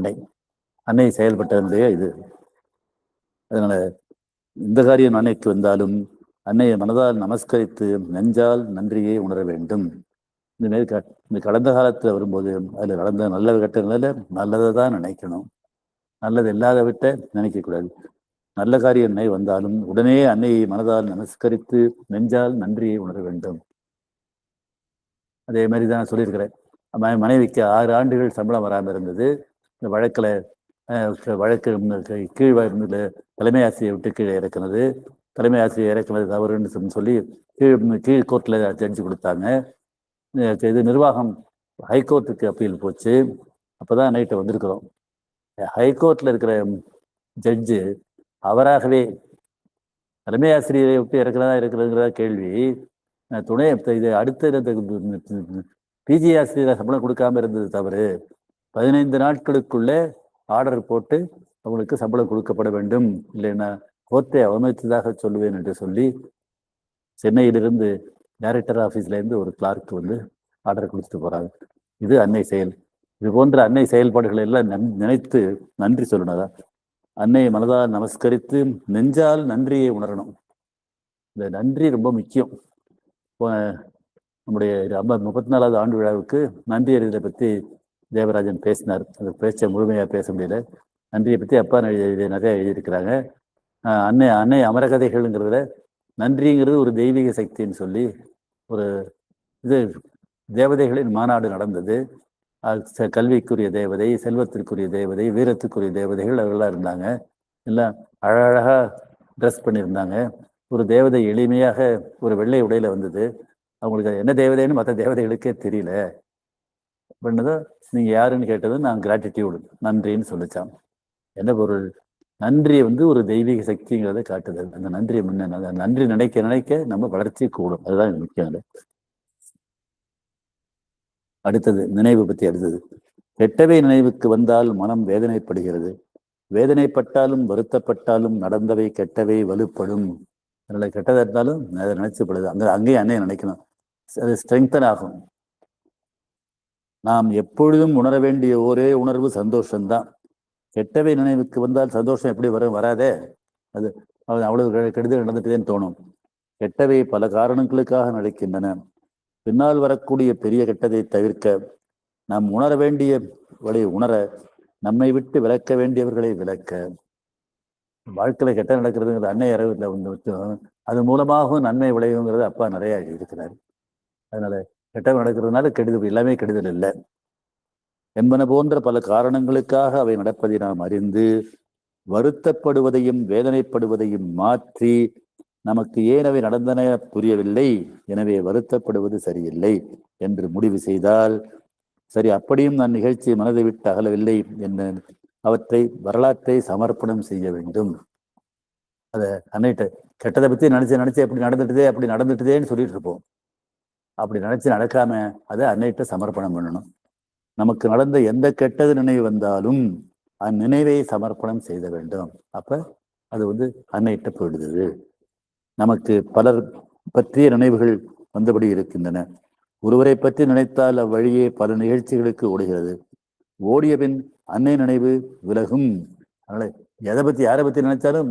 Speaker 1: அன்னை செயல்பட்டதனுடைய இது. அதனால இந்த காரியம் அன்னைக்கு வந்தாலும் அன்னையை மனதால் நமஸ்கரித்து நெஞ்சால் நன்றியை உணர வேண்டும். இந்த கடந்த காலத்தில் வரும்போது அதில் நடந்த நல்ல கட்டங்களில் நல்லதை தான் நினைக்கணும், நல்லது இல்லாத விட்ட நினைக்கக்கூடாது. நல்ல காரியம் அன்னை வந்தாலும் உடனே அன்னையை மனதால் நமஸ்கரித்து நெஞ்சால் நன்றியை உணர வேண்டும். அதே மாதிரி தான் சொல்லியிருக்கிறேன். மனைவிக்கு 6 ஆண்டுகள் சம்பளம் வராமல் இருந்தது. இந்த வழக்கு கீழ் தலைமை ஆசிரியை விட்டு கீழே இறக்குனது, தலைமை ஆசிரியர் இறக்குனது தவறுன்னு சொல்லி கீழ் கோர்ட்டில் ஜட்ஜி கொடுத்தாங்க. இது நிர்வாகம் ஹைகோர்ட்டுக்கு அப்பீல் போச்சு. அப்போதான் நைட்டு வந்திருக்கிறோம். ஹைகோர்ட்டில் இருக்கிற ஜட்ஜு அவராகவே தலைமை ஆசிரியரை விட்டு இருக்கிறதுங்கிறதா கேள்வி. துணை இது அடுத்த பிஜி ஆசிரியர் சம்பளம் கொடுக்காம இருந்தது தவறு. 15 நாட்களுக்குள்ளே ஆர்டர் போட்டு அவங்களுக்கு சம்பளம் கொடுக்கப்பட வேண்டும், இல்லைன்னா கோர்ட்டை அவமதித்ததாக சொல்லுவேன் என்று சொல்லி சென்னையிலிருந்து டைரக்டர் ஆஃபீஸ்லேருந்து ஒரு கிளார்க் ஆர்டர் கொடுத்துட்டு போகிறாங்க. இது அன்னை செயல். இது போன்ற அன்னை செயல்பாடுகளை எல்லாம் நினைத்து நன்றி சொல்லணுதா. அன்னையை மனதால் நமஸ்கரித்து நெஞ்சால் நன்றியை உணரணும். இந்த நன்றி ரொம்ப முக்கியம். நம்முடைய 34வது ஆண்டு விழாவுக்கு நன்றி அறிதலை பற்றி தேவராஜன் பேசினார். அந்த பேச்சை முழுமையாக பேச முடியல. நன்றியை பற்றி அப்பா நிறைய எழுதியிருக்கிறாங்க. அன்னை அமரகதைகள்ங்கிறதுல நன்றிங்கிறது ஒரு தெய்வீக சக்தின்னு சொல்லி ஒரு இது தேவதைகளின் மாநாடு நடந்தது. கல்விக்குரிய தேவதை, செல்வத்திற்குரிய தேவதை, வீரத்துக்குரிய தேவதைகள் அவர்களாக இருந்தாங்க. எல்லாம் அழகழகா ட்ரெஸ் பண்ணியிருந்தாங்க. ஒரு தேவதை எளிமையாக ஒரு வெள்ளை உடையில வந்தது. அவங்களுக்கு என்ன தேவதைன்னு மற்ற தேவதைகளுக்கே தெரியல. பண்ணதும் நீங்க யாருன்னு கேட்டதும் நான் கிராட்டிடியூடு நன்றின்னு சொல்லிச்சான். என்ன பொருள்? நன்றி ஒரு தெய்வீக சக்திங்கிறத காட்டுது. அந்த நன்றியை முன்ன நன்றி நினைக்க நினைக்க நம்ம வளர்ச்சி கூடும். அதுதான் முக்கியம். அடுத்தது நினைவு பத்தி அடுத்தது. கெட்டவை நினைவுக்கு வந்தால் மனம் வேதனைப்படுகிறது. வேதனைப்பட்டாலும் வருத்தப்பட்டாலும் நடந்தவை கெட்டவை வலுப்படும். அதனால கெட்டதா இருந்தாலும் அதை நினைச்சுப்படுது. அங்கேயும் அன்னையை நினைக்கணும். அது ஸ்ட்ரெங்தன் ஆகும். நாம் எப்பொழுதும் உணர வேண்டிய ஒரே உணர்வு சந்தோஷம்தான். கெட்டவை நினைவுக்கு வந்தால் சந்தோஷம் எப்படி வராதே. அது அவ்வளவு கெடுதல் நடந்துட்டேன்னு தோணும். கெட்டவை பல காரணங்களுக்காக நடக்கின்றன. பின்னால் வரக்கூடிய பெரிய கெட்டதை தவிர்க்க நாம் உணர வேண்டிய வழி உணர, நம்மை விட்டு விலக்க வேண்டியவர்களை விலக்க. வாழ்க்கையில கெட்ட நடக்கிறதுங்கிற அன்னை அறிவுல அது மூலமாகவும் நன்மை விளைவுங்கிறது அப்பா நிறைய இருக்கிறார். அதனால கெட்ட நடக்கிறதுனால கெடுதல் எல்லாமே கெடுதல் இல்லை என்பன போன்ற பல காரணங்களுக்காக அவை நடப்பதை நாம் அறிந்து வருத்தப்படுவதையும் வேதனைப்படுவதையும் மாற்றி நமக்கு ஏன் அவை நடந்தன புரியவில்லை, எனவே வருத்தப்படுவது சரியில்லை என்று முடிவு செய்தால் சரி, அப்படியும் நான் நிகழ்ச்சியை மனதை விட்டு அகலவில்லை என்று வரலாற்றை சமர்ப்பணம் செய்ய வேண்டும். அதை அன்னைட்டு கெட்டதை பத்தி நினைச்சு அப்படி நடந்துட்டுதேன்னு சொல்லிட்டு இருப்போம். அப்படி நினைச்சு நடக்காம அதை அன்னைட்ட சமர்ப்பணம் பண்ணணும். நமக்கு நடந்த எந்த கெட்டது நினைவு வந்தாலும் அந்நினைவை சமர்ப்பணம் செய்த வேண்டும். அப்ப அது அன்னைட்ட போயிடுது. நமக்கு பலர் பற்றிய நினைவுகள் வந்தபடி இருக்கின்றன. ஒருவரை பற்றி நினைத்தால் அவ்வழியே பல நிகழ்ச்சிகளுக்கு ஓடுகிறது. ஓடிய பின் அன்னை நினைவு விலகும். அதனால யாரை பத்தி நினைச்சாலும்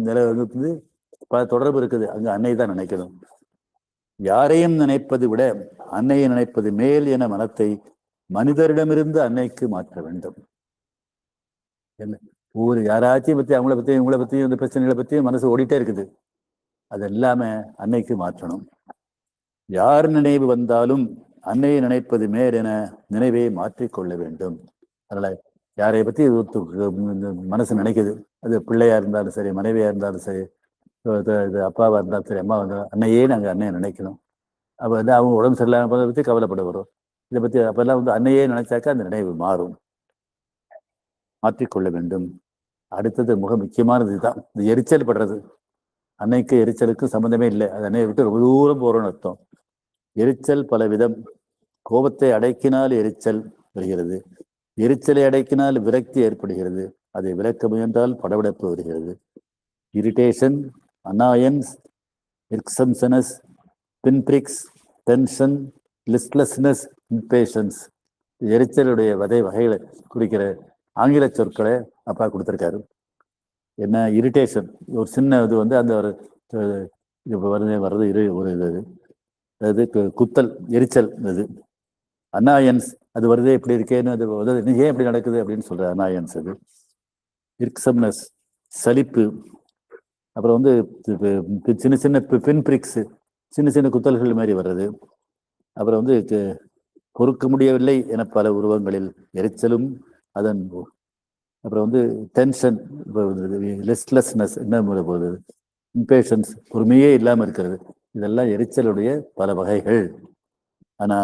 Speaker 1: பல தொடர்பு இருக்குது. அங்க அன்னை தான் நினைக்கணும். யாரையும் நினைப்பது விட அன்னையை நினைப்பது மேல் என மனத்தை மனிதரிடமிருந்து அன்னைக்கு மாற்ற வேண்டும். யாராச்சும் பத்தி அவங்கள பத்தியும் இவங்களை பத்தியும் இந்த பிரச்சனைகளை பத்தியும் மனசு ஓடிட்டே இருக்குது. அது எல்லாமே அன்னைக்கு மாற்றணும். யார் நினைவு வந்தாலும் அன்னையை நினைப்பது மேல் என நினைவை மாற்றிக்கொள்ள வேண்டும். அதனால யாரை பத்தி மனசு நினைக்குது, அது பிள்ளையா இருந்தாலும் சரி, மனைவியா இருந்தாலும் சரி, அப்பாவா இருந்தாலும் சரி, அம்மா இருந்தாலும் அன்னையே நாங்கள் அன்னையை நினைக்கணும். அப்போ அவங்க உடம்பு சரியில்லாம பற்றி கவலைப்பட வரும். இதை பற்றி அப்பெல்லாம் அன்னையே நினைச்சாக்கா அந்த நினைவு மாறும். மாற்றிக்கொள்ள வேண்டும். அடுத்தது மிக முக்கியமானது இதுதான், இந்த எரிச்சல் படுறது. அன்னைக்கு எரிச்சலுக்கும் சம்மந்தமே இல்லை. அது அன்னையை விட்டு ரொம்ப தூரம் போறோம்னு அர்த்தம். எரிச்சல் பல விதம். கோபத்தை அடக்கினால் எரிச்சல் வருகிறது. எரிச்சலை அடக்கினால் விரக்தி ஏற்படுகிறது. அதை விளக்க முயன்றால் படபடப்பு வருகிறது. இரிட்டேஷன், அனாயன்ஸ், எக்ஸம்சனஸ், பின்பிரிக்ஸ், டென்ஷன், லிஸ்ட்லெஸ்னஸ், இம்பேஷன்ஸ், எரிச்சலுடைய வகைகளை குறிக்கிற ஆங்கில சொற்களை அப்பா கொடுத்துருக்காரு. என்ன? இரிட்டேஷன் ஒரு சின்ன இது அந்த ஒரு வர்றது ஒரு இது அது குத்தல், எரிச்சல். இது அனாயன்ஸ், அது வருதே இப்படி இருக்கேன்னு, அது ஏன் இப்படி நடக்குது அப்படின்னு சொல்ற அனாயன்ஸ். அது இர்க்சம்னஸ், சலிப்பு. அப்புறம் சின்ன சின்ன பின்பிரிக்ஸ், சின்ன சின்ன குத்தல்கள் மாதிரி வர்றது. அப்புறம் பொறுக்க முடியவில்லை என பல உருவங்களில் எரிச்சலும் அதன். அப்புறம் டென்ஷன், லிஸ்ட்லெஸ்னஸ், என்ன போகுது, இம்பேஷன்ஸ், பொறுமையே இல்லாமல் இருக்கிறது. இதெல்லாம் எரிச்சலுடைய பல வகைகள். ஆனா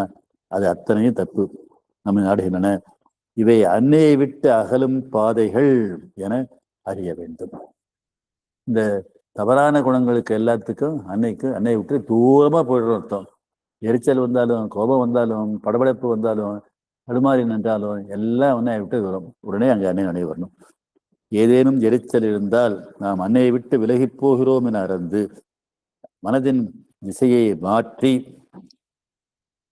Speaker 1: அது அத்தனையும் தப்பு நம்ம நாடுகின்றன. இவை அன்னையை விட்டு அகலும் பாதைகள் என அறிய வேண்டும். இந்த தவறான குணங்களுக்கு எல்லாத்துக்கும் அன்னையை விட்டு தூரமா போயிடுறோம் அர்த்தம். எரிச்சல் வந்தாலும், கோபம் வந்தாலும், படபடப்பு வந்தாலும், தடுமாறி நின்றாலும் எல்லாம் அன்னையை விட்டு வரும். உடனே அங்கே அன்னை நினைவு வரணும். ஏதேனும் எரிச்சல் இருந்தால் நாம் அன்னையை விட்டு விலகி போகிறோம் என அறிந்து மனதின் திசையை மாற்றி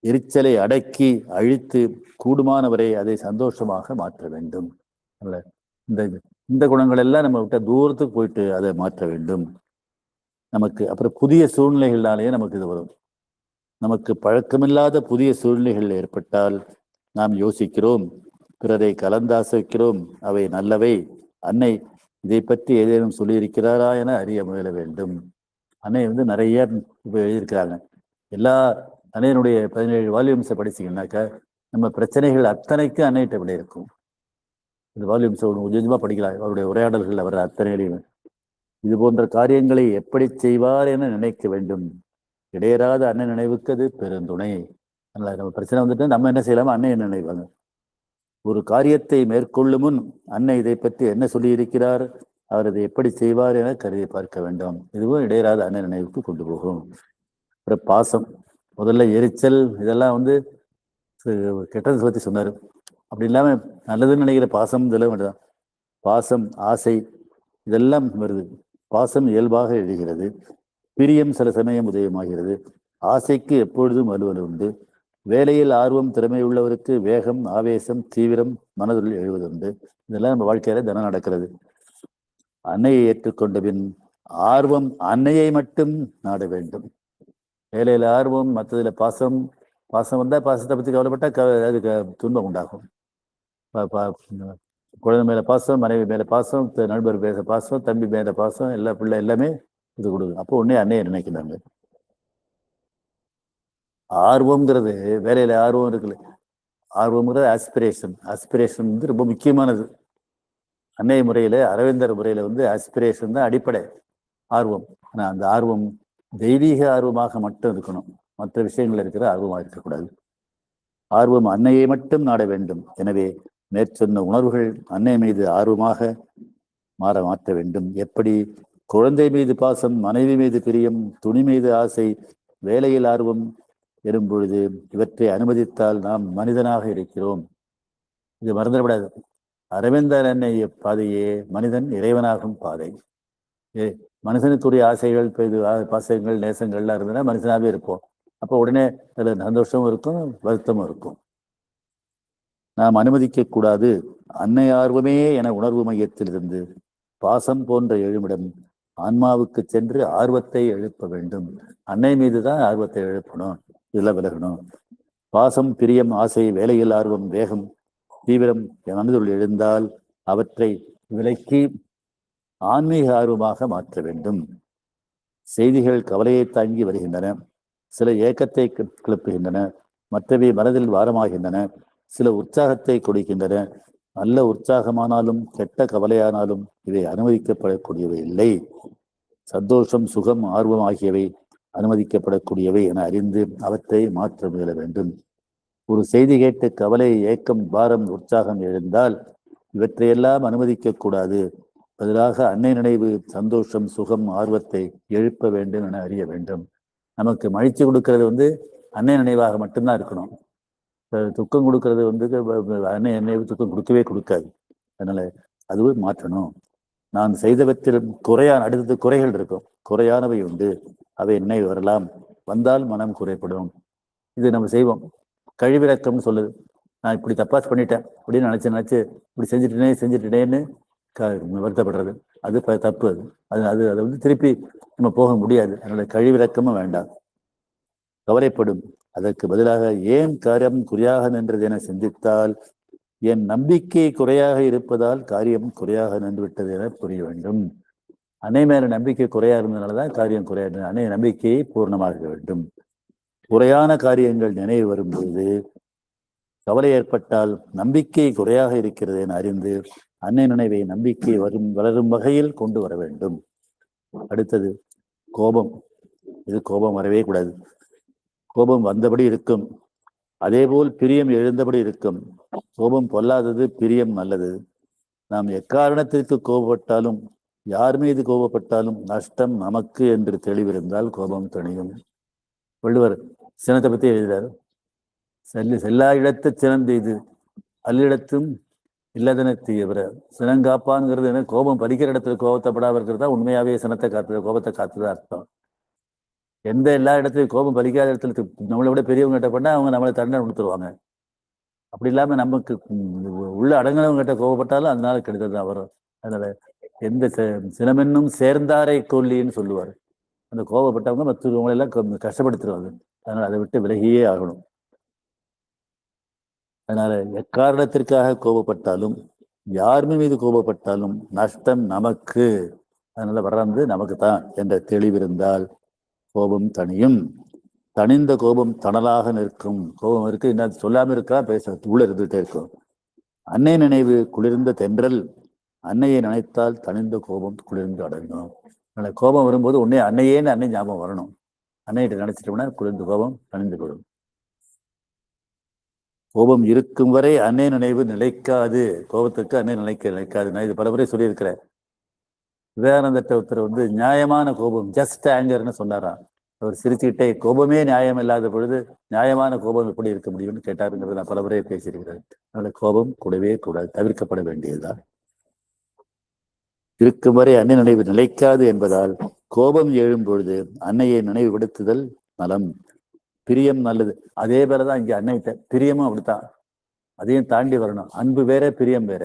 Speaker 1: எரிச்சலை அடக்கி அழித்து கூடுமானவரை அதை சந்தோஷமாக மாற்ற வேண்டும். இந்த குணங்கள் எல்லாம் நம்ம விட்ட தூரத்துக்கு போயிட்டு அதை மாற்ற வேண்டும். நமக்கு அப்புறம் புதிய சூழ்நிலைகளாலேயே நமக்கு இது வரும். நமக்கு பழக்கமில்லாத புதிய சூழ்நிலைகள் ஏற்பட்டால் நாம் யோசிக்கிறோம், பிறரை கலந்தாசிக்கிறோம், அவை நல்லவை, அன்னை இதை பற்றி ஏதேனும் சொல்லியிருக்கிறாரா என அறிய முயல வேண்டும். அன்னை வந்து நிறைய இப்போ எழுதியிருக்கிறாங்க. எல்லா அன்னையனுடைய 17 வால்யூம்ஸை படிச்சீங்கன்னாக்கா நம்ம பிரச்சனைகள் அத்தனைக்கு அன்னையிட்ட விட இருக்கும். இந்த வால்யூம்ஸை கொஞ்சம் கொஞ்சமாக படிக்கலாம். அவருடைய உரையாடல்கள் வர அத்தனையிலையும் இது போன்ற காரியங்களை எப்படி செய்வார் என நினைக்க வேண்டும். இடையராத அன்னை நினைவுக்கு அது பெருந்துணை. அதனால நம்ம பிரச்சனை வந்துட்டு நம்ம என்ன செய்யலாமோ அன்னை என்ன நினைவாங்க. ஒரு காரியத்தை மேற்கொள்ளும் முன் அன்னை இதை பற்றி என்ன சொல்லியிருக்கிறார், அவர் இதை எப்படி செய்வார் என கருதி பார்க்க வேண்டும். இதுவும் இடையராத அன்னை நினைவுக்கு கொண்டு போகும். அப்புறம் பாசம், முதல்ல எரிச்சல், இதெல்லாம் வந்து கெட்டதை பற்றி சொன்னார். அப்படி இல்லாமல் நல்லதுன்னு நினைக்கிற பாசம் இதெல்லாம் வேண்டாம். பாசம், ஆசை இதெல்லாம் வருது. பாசம் இயல்பாக எழுகிறது. பிரியம் சில சமயம் உதயமாகிறது. ஆசைக்கு எப்பொழுதும் வலுவலு உண்டு. வேலையில் ஆர்வம், திறமை உள்ளவருக்கு வேகம், ஆவேசம், தீவிரம் மனதில் எழுவதுண்டு. இதெல்லாம் நம்ம வாழ்க்கையில தினம் நடக்கிறது. அன்னையை ஏற்றுக்கொண்ட பின் ஆர்வம் அன்னையை மட்டும் நாட வேண்டும். வேலையில ஆர்வம், மற்றதுல பாசம். பாசம் வந்தா பாசத்தை பத்தி கவலைப்பட்டா அதுக்கு துன்பம் உண்டாகும். குழந்தை மேல பாசம், மனைவி மேல பாசம், நண்பர் மேல பாசம், தம்பி மேல பாசம், எல்லா பிள்ளை எல்லாமே இது கொடுக்கும். அப்போ உடனே அன்னையை நினைக்கிறாங்க. ஆர்வம்ங்கிறது வேலையில ஆர்வம் இருக்குல்ல, ஆர்வம்ங்கிறது ஆஸ்பிரேஷன். ஆஸ்பிரேஷன் வந்து ரொம்ப முக்கியமானது. அன்னை முறையில, அரவிந்தர் முறையில வந்து ஆஸ்பிரேஷன் தான் அடிப்படை. ஆர்வம். ஆனா அந்த ஆர்வம் தெய்வீக ஆர்வமாக மட்டும் இருக்கணும். மற்ற விஷயங்கள் இருக்கிற ஆர்வமாக இருக்கக்கூடாது. ஆர்வம் அன்னையை மட்டும் நாட வேண்டும். எனவே மேற்சொன்ன உணர்வுகள் அன்னை மீது ஆர்வமாக மாற்ற வேண்டும். எப்படி குழந்தை மீது பாசம், மனைவி மீது பிரியம், துணி மீது ஆசை, வேலையில் ஆர்வம் எனும் பொழுது இவற்றை அனுமதித்தால் நாம் மனிதனாக இருக்கிறோம். இது மறந்துவிடாது. அரவிந்தர் அன்னை பாதையே மனிதன் இறைவனாகும் பாதை. மனுஷனுக்குரிய ஆசைகள், பாசங்கள், நேசங்கள்லாம் இருந்ததுன்னா மனுஷனாவே இருப்போம். அப்போ உடனே அதில் சந்தோஷமும் இருக்கும், வருத்தமும் இருக்கும். நாம் அனுமதிக்க கூடாது. அன்னை ஆர்வமே என உணர்வு மையத்தில் இருந்து பாசம் போன்ற எழுமிடம் ஆன்மாவுக்கு சென்று ஆர்வத்தை எழுப்ப வேண்டும். அன்னை மீதுதான் ஆர்வத்தை எழுப்பணும், இதெல்லாம் விலகணும். பாசம், பிரியம், ஆசை, வேலையில் ஆர்வம், வேகம், தீவிரம் மனதுள் எழுந்தால் அவற்றை விலக்கி ஆன்மீக ஆர்வமாக மாற்ற வேண்டும். செய்திகள் கவலையை தாங்கி வருகின்றன, சில ஏக்கத்தை கிளப்புகின்றன, மற்றவை மனதில் வாரமாகின்றன, சில உற்சாகத்தை கொடுக்கின்றன. நல்ல உற்சாகமானாலும் கெட்ட கவலையானாலும் இவை அனுமதிக்கப்படக்கூடியவை இல்லை. சந்தோஷம், சுகம், ஆர்வம் ஆகியவை அனுமதிக்கப்படக்கூடியவை என அறிந்து அவற்றை மாற்ற முயல வேண்டும். ஒரு செய்தி கேட்டு கவலை, ஏக்கம், பாரம், உற்சாகம் எழுந்தால் இவற்றையெல்லாம் அனுமதிக்க கூடாது. பதிலாக அன்னை நினைவு, சந்தோஷம், சுகம், ஆர்வத்தை எழுப்ப வேண்டும் என அறிய வேண்டும். நமக்கு மகிழ்ச்சி கொடுக்கிறது வந்து அன்னை நினைவாக மட்டும்தான் இருக்கணும். துக்கம் கொடுக்கறது வந்து அன்னை நினைவு துக்கம் கொடுக்கவே கொடுக்காது. அதனால அதுவும் மாற்றணும். நான் செய்தவற்றிலும் அடுத்தது குறைகள் இருக்கும். குறையானவை உண்டு, அவை நினைவு வரலாம். வந்தால் மனம் குறைப்படும். இது நம்ம செய்வோம். கழிவிறக்கம்னு சொல்லுது. நான் இப்படி தப்பாஸ் பண்ணிட்டேன் அப்படின்னு நினைச்சு இப்படி செஞ்சுட்டேன்னு வருத்தப்படுறது, அது தப்பு. அது அதை வந்து திருப்பி நம்ம போக முடியாது. அதனால கழிவிறக்கமும் வேண்டாம். கவலைப்படும். அதற்கு பதிலாக ஏன் காரியம் குறையாக நின்றது என சிந்தித்தால் என் நம்பிக்கை குறையாக இருப்பதால் காரியம் குறையாக நின்று விட்டது என புரிய வேண்டும். அன்னை மேல நம்பிக்கை குறையா இருந்ததுனாலதான் காரியம் குறையா. அன்னை நம்பிக்கையை பூர்ணமாக வேண்டும். குறையான காரியங்கள் நினைவு வரும்போது கவலை ஏற்பட்டால் நம்பிக்கை குறையாக இருக்கிறது என அறிந்து அன்னை நினைவை நம்பிக்கை வளரும் வகையில் கொண்டு வர வேண்டும். அடுத்தது கோபம். இது கோபம் வரவே கூடாது. கோபம் வந்தபடி இருக்கும். அதேபோல் பிரியம் எழுந்தபடி இருக்கும். கோபம் பொல்லாதது, பிரியம் நல்லது. நாம் எக்காரணத்திற்கு கோபப்பட்டாலும், யார் மீது கோபப்பட்டாலும் நஷ்டம் நமக்கு என்று தெளிவிருந்தால் கோபம் தணியும். வள்ளுவர் சினத்தை பத்தி எழுதுகிறார். செல்லா இடத்து சினந்து இது அல்லிடத்தும் இல்லதன தீவிர. சினங்காப்பான்ங்கிறது என்ன? கோபம் பறிக்கிற இடத்துல கோபத்தைப்படாம இருக்கிறது தான் உண்மையாவே சினத்தை காத்துது, கோபத்தை காத்துதான் அர்த்தம். எல்லா இடத்துலையும் கோபம் பலிக்காத இடத்துல நம்மளை விட பெரியவங்க கிட்ட பண்ணா அவங்க நம்மளை தண்டனை கொடுத்துருவாங்க. அப்படி இல்லாம நமக்கு உள்ள அடங்கினவங்க கிட்ட கோபப்பட்டாலும் அதனால கெடுதல் தான் வரும். அதனால எந்த சினமென்னும் சேர்ந்தாரை கொல்லின்னு சொல்லுவார். அந்த கோபப்பட்டவங்க மற்றவங்களை எல்லாம் கஷ்டப்படுத்துருவாங்க. அதனால அதை விட்டு விலகியே ஆகணும். அதனால எக்காரணத்திற்காக கோபப்பட்டாலும், யாருமே மீது கோபப்பட்டாலும் நஷ்டம் நமக்கு. அதனால வர்றது நமக்கு தான் என்ற தெளிவிருந்தால் கோபம் தனியும். தனிந்த கோபம் தணலாக நிற்கும். கோபம் இருக்கு, என்ன சொல்லாம இருக்கா, பேச உள்ள இருந்துகிட்டே இருக்கும். அன்னை நினைவு குளிர்ந்த தென்றல். அன்னையை நினைத்தால் தனிந்த கோபம் குளிர்ந்து அடங்கும். அதனால கோபம் வரும்போது உடனே அன்னையேன்னு அன்னை ஞாபகம் வரணும். அன்னையிட்ட நினைச்சிட்டோம்னா குளிர்ந்து கோபம் தனிந்து கொள்ளும். கோபம் இருக்கும் வரை அன்னை நினைவு நிலைக்காது. கோபத்துக்கு அன்னை நிலைக்காது. நான் இது பல முறை சொல்லியிருக்கிறேன். விவேகானந்தத்தை ஒருத்தர் நியாயமான கோபம், ஜஸ்ட் ஆங்கர்னு சொன்னாராம். அவர் சிரிச்சுக்கிட்டே, கோபமே நியாயம் இல்லாத பொழுது நியாயமான கோபம் எப்படி இருக்க முடியும்னு கேட்டாருங்கிறது நான் பல முறை பேசியிருக்கிறேன். அதனால கோபம் கூடவே கூடாது, தவிர்க்கப்பட வேண்டியதுதான். இருக்கும் வரை அன்னை நினைவு நிலைக்காது என்பதால் கோபம் எழும் பொழுது அன்னையை நினைவுபடுத்துதல் நலம். பிரியம் நல்லது. அதே போலதான் இங்க அன்னைகிட்ட பிரியமும் அப்படித்தான். அதையும் தாண்டி வரணும். அன்பு வேற, பிரியம் வேற.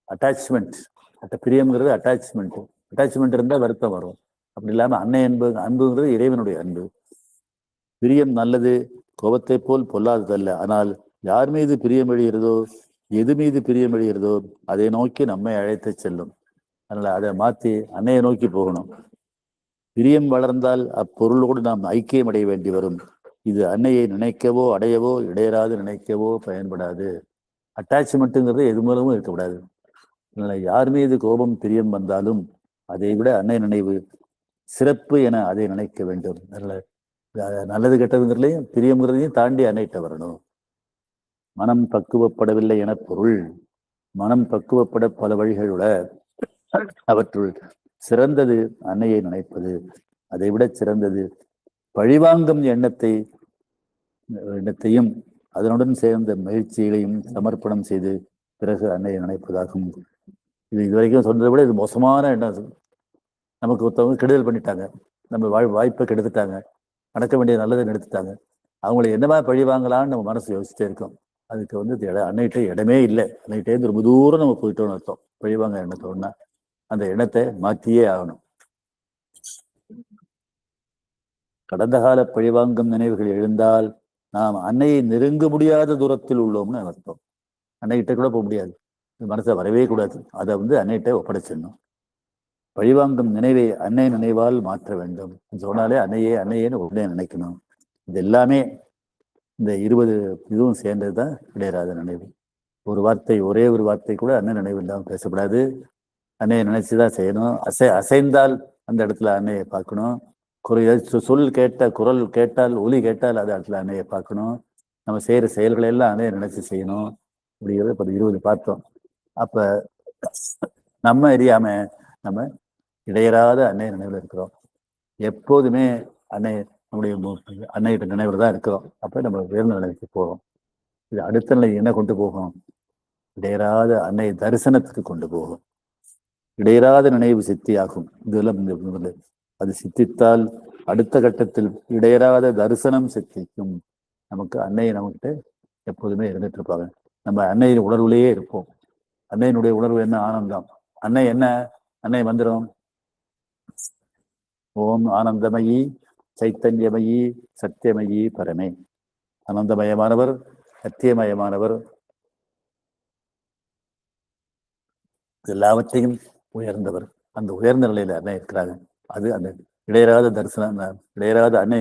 Speaker 1: Attachment, பிரியம்ங்கிறது attachment. அட்டாச்மெண்ட் இருந்தா வருத்தம் வரும். அப்படி இல்லாம அன்னை அன்புங்கிறது இறைவனுடைய அன்பு. பிரியம் நல்லது, கோபத்தை போல் பொல்லாததல்ல. ஆனால் யார் மீது பிரியம் எழுகிறதோ, எது மீது பிரியம் எழுகிறதோ அதை நோக்கி நம்மை அழைத்து செல்லும். அதனால அதை மாத்தி அன்னையை நோக்கி போகணும். பிரியம் வளர்ந்தால் அப்பொருளோடு நாம் ஐக்கியம் அடைய வேண்டி வரும். இது அன்னையை நினைக்கவோ அடையவோ இடையராது நினைக்கவோ பயன்படாது. அட்டாச்மெண்ட்டுங்கிறது எது மூலமும் இருக்கக்கூடாது. அதனால யார் மீது கோபம் பிரியம் வந்தாலும் அதை விட அன்னை நினைவு சிறப்பு என அதை நினைக்க வேண்டும். நல்லது கெட்டதுங்கிறதையும் பிரியங்கிறதையும் தாண்டி அன்னைட்ட வரணும். மனம் பக்குவப்படவில்லை என பொருள். மனம் பக்குவப்பட பல வழிகளோட அவற்றுள் சிறந்தது அன்னையை நினைப்பது. அதை விட சிறந்தது பழிவாங்கும் எண்ணத்தையும் அதனுடன் சேர்ந்த மகிழ்ச்சிகளையும் சமர்ப்பணம் செய்து பிறகு அன்னையை நினைப்பதாகும். இதுவரைக்கும் சொன்னதை விட இது மோசமான எண்ணம். நமக்கு ஒருத்தவங்க கெடுதல் பண்ணிட்டாங்க, நம்ம வாய்ப்பை கெடுத்துட்டாங்க, நடக்க வேண்டிய நல்லதை எடுத்துட்டாங்க. அவங்களை என்னமா பழி வாங்கலான்னு நம்ம மனசு யோசிச்சுட்டே இருக்கோம். அதுக்கு அன்னைகிட்ட இடமே இல்லை. அன்னைகிட்டே ரொம்ப தூரம் நம்ம போயிட்டோம்னு அர்த்தம். பழிவாங்க எண்ணத்தோன்னா அந்த எண்ணத்தை மாற்றியே ஆகணும். கடந்த கால பழிவாங்கும் நினைவுகள் எழுந்தால் நாம் அன்னையை நெருங்க முடியாத தூரத்தில் உள்ளோம்னு அர்த்தம். அன்னைகிட்ட கூட போக முடியாது, மனசை வரவே கூடாது. அதை அன்னைகிட்ட ஒப்படைச்சிடணும். பழிவாங்கும் நினைவை அன்னை நினைவால் மாற்ற வேண்டும் சொன்னாலே அன்னையேன்னு உடனே நினைக்கணும். இது எல்லாமே இந்த 20 இதுவும் சேர்ந்ததுதான் இடையராத நினைவு. ஒரே ஒரு வார்த்தை கூட அன்னை நினைவு இல்லாமல் பேசக்கூடாது. அன்னையை நினைச்சுதான் செய்யணும். அசைந்தால் அந்த இடத்துல அன்னையை பார்க்கணும். குரல் கேட்டால், ஒலி கேட்டால் அந்த இடத்துல அன்னையை பார்க்கணும். நம்ம செய்யற செயல்களை எல்லாம் அன்னையை நினைச்சு செய்யணும். அப்படிங்கிறத இப்போ 20 பார்த்தோம். அப்ப நம்ம அறியாம நம்ம இடையராத அன்னை நினைவுல இருக்கிறோம். எப்போதுமே நம்முடைய அன்னையிட்ட நினைவுல தான் இருக்கிறோம். அப்ப நம்ம உயர்ந்த நிலைக்கு போறோம். இது அடுத்த நிலை என்ன கொண்டு போகும்? இடையராத அன்னை தரிசனத்துக்கு கொண்டு போகும். இடையராத நினைவு சித்தியாகும். இதெல்லாம் அது சித்தித்தால் அடுத்த கட்டத்தில் இடையராத தரிசனம் சித்திக்கும். நமக்கு அன்னையை நம்மகிட்ட எப்போதுமே இருந்துட்டு இருப்பாங்க. நம்ம அன்னையின் உணர்வுலேயே இருப்போம். அன்னையினுடைய உணர்வு என்ன? ஆனந்தம். அன்னை மந்திரம் ஓம் ஆனந்தமயி சைத்தன்யமயி சத்தியமயி பரமே. ஆனந்தமயமானவர், சத்தியமயமானவர், எல்லாவற்றையும் உயர்ந்தவர். அந்த உயர்ந்த நிலையில அன்னை இருக்கிறாங்க. அது அந்த இடையராத தரிசனம். இடையராத அன்னை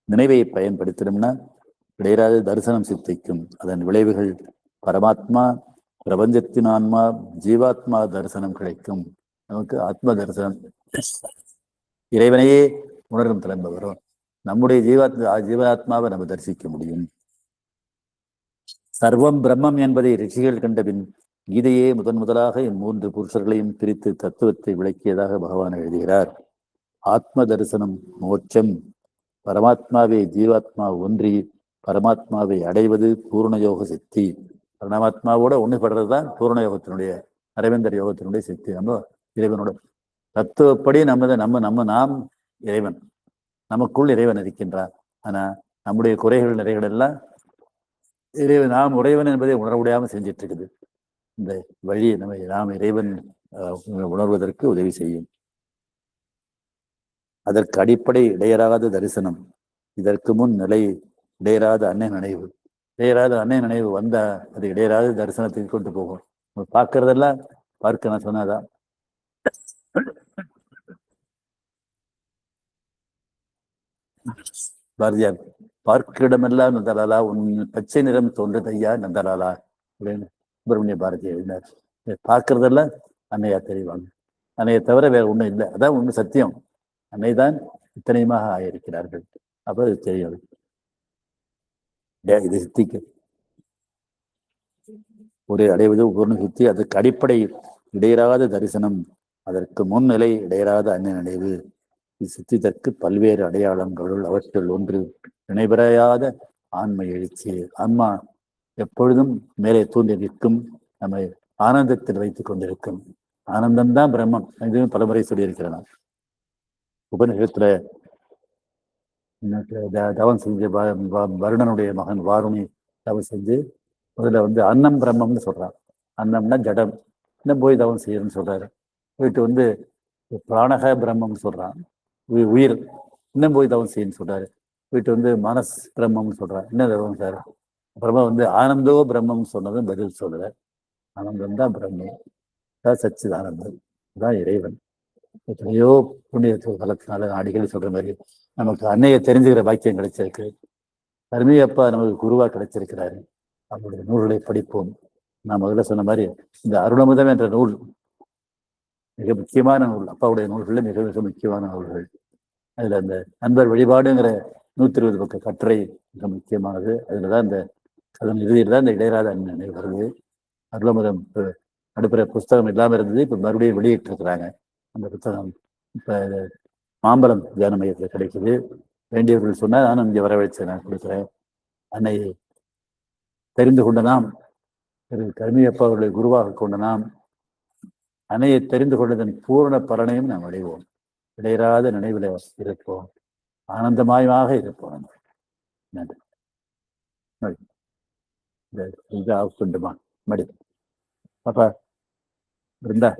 Speaker 1: நினைவை பயன்படுத்தினோம்னா இடையராத தரிசனம் சித்திக்கும். அதன் விளைவுகள் பரமாத்மா, பிரபஞ்சத்தின் ஆன்மா, ஜீவாத்மா தரிசனம் கிடைக்கும். நமக்கு ஆத்ம தரிசனம், இறைவனையே உணரும் திறமை வரும். நம்முடைய ஜீவாத்மாவை நம்ம தரிசிக்க முடியும். சர்வம் பிரம்மம் என்பதை ரிஷிகள் கண்டபின் கீதையே முதலாக இம்மூன்று புருஷர்களையும் பிரித்து தத்துவத்தை விளக்கியதாக பகவான் எழுதுகிறார். ஆத்ம தரிசனம் மோட்சம். பரமாத்மாவை ஜீவாத்மா ஒன்றி பரமாத்மாவை அடைவது பூர்ணயோக சித்தி. பரமாத்மாவோட ஒன்றுபடுறதுதான் பூர்ணயோகத்தினுடைய, அரவிந்தர் யோகத்தினுடைய சித்தி. நம்ம இறைவனோட தத்துவப்படி நாம் இறைவன், நமக்குள் இறைவன் இருக்கின்றார். ஆனா நம்முடைய குறைகள் நிறைகள் எல்லாம் இறைவன், நாம் உறைவன் என்பதை உணர முடியாமல் செஞ்சிட்டு இருக்குது. இந்த வழியை நாம் இறைவன் உணர்வதற்கு உதவி செய்யும். அதற்கு அடிப்படை இடையராத தரிசனம். இதற்கு முன் நிலை இடையராத அன்னை நினைவு. இடையராத அன்னை நினைவு வந்தா அது இடையராத தரிசனத்துக்கு கொண்டு போகும். பார்க்கறதெல்லாம் பார்க்க நான் சொன்னாதான் பாரதியார் பார்க்கிடமெல்லாம் நந்தலாலா உன் பச்சை நிறம் தோன்றுதையா நந்தலாலா அப்படின்னு சுப்பிரமணிய பாரதி எழுதினார். பார்க்கறதெல்லாம் அன்னையா தெரிவாங்க. அன்னையை தவிர வேற ஒண்ணும் இல்லை. அதான் ஒண்ணு சத்தியம். அன்னைதான் இத்தனையுமாக ஆயிருக்கிறார்கள். அப்ப அது தெரியும். இது சித்திக்கு ஒரு அடைவது ஒரு சித்தி. அதுக்கு அடிப்படை இடையராத தரிசனம், அதற்கு முன்னிலை இடையராத அன்னை நினைவு. சித்திதற்கு பல்வேறு அடையாளங்களுள் அவற்றுள் ஒன்று நினைவறையாத ஆன்மை எழுச்சி. ஆன்மா எப்பொழுதும் மேலே தூண்டி நிற்கும், நம்மை ஆனந்தத்தில் வைத்துக் கொண்டிருக்கும். ஆனந்தம்தான் பிரம்மம். இதுவும் பலமுறை சொல்லியிருக்கிறேன். உபநிஷத்துல தவம் செஞ்சு வருணனுடைய மகன் வாருணி தவம் செஞ்சு முதல்ல அன்னம் பிரம்மம்னு சொல்றான். அன்னம்னா ஜடம், இன்னும் போய் தவம் செய்யணும்னு சொல்றாரு. போயிட்டு பிராணக பிரம்மம்னு சொல்றான், உயிர், இன்னும் போய் தவம் செய்யணும்னு சொல்றாரு. போயிட்டு மனஸ் பிரம்மம்னு சொல்றான், என்ன தவம் சார். அப்புறமா ஆனந்தோ பிரம்மம்னு சொன்னதும் பதில் சொல்ற. ஆனந்தம் தான் பிரம்மம், தான் சச்சிதானந்தம், தான் இறைவன். எத்தனையோ புண்ணிய காலத்தினால அடிக்கடி சொல்ற மாதிரி நமக்கு அன்னையை தெரிஞ்சுக்கிற பாக்கியம் கிடைச்சிருக்கு. கருமையப்பா நமக்கு குருவா கிடைச்சிருக்கிறாரு. அவருடைய நூல்களை படிப்போம். நான் முதல்ல சொன்ன மாதிரி இந்த அருளமுதம் என்ற நூல் மிக முக்கியமான நூல். அப்பாவுடைய நூல்களில் மிக மிக முக்கியமான நூல்கள். அதுல அந்த நண்பர் வழிபாடுங்கிற 120 பக்க கட்டுரை மிக முக்கியமானது. அதுலதான் அதன் இறுதியில் தான் இந்த இடையராத அன்னை வருது. அருளமுதம் நடுப்புற புஸ்தகம் இல்லாமல் இருந்தது, இப்ப மறுபடியும் வெளியிட்டு இருக்கிறாங்க. அந்த புத்தகம் இப்ப மாம்பலம் தியான மையத்தில் கிடைக்குது. வேண்டியவர்கள் சொன்னா நானும் இங்கே வரவழைச்சு நான் கொடுக்குறேன். அன்னை தெரிந்து கொண்ட நாம், திரு கருமியப்பா அவர்களை குருவாக கொண்ட நாம், அன்னையை தெரிந்து கொண்டதன் பூரண பலனையும் நாம் அடைவோம். இடையராத நினைவில் இருப்போம், ஆனந்தமயமாக இருப்போம். நன்றி. இது ஆஃப் பண்ணுமா மடி பாப்பா இருந்தா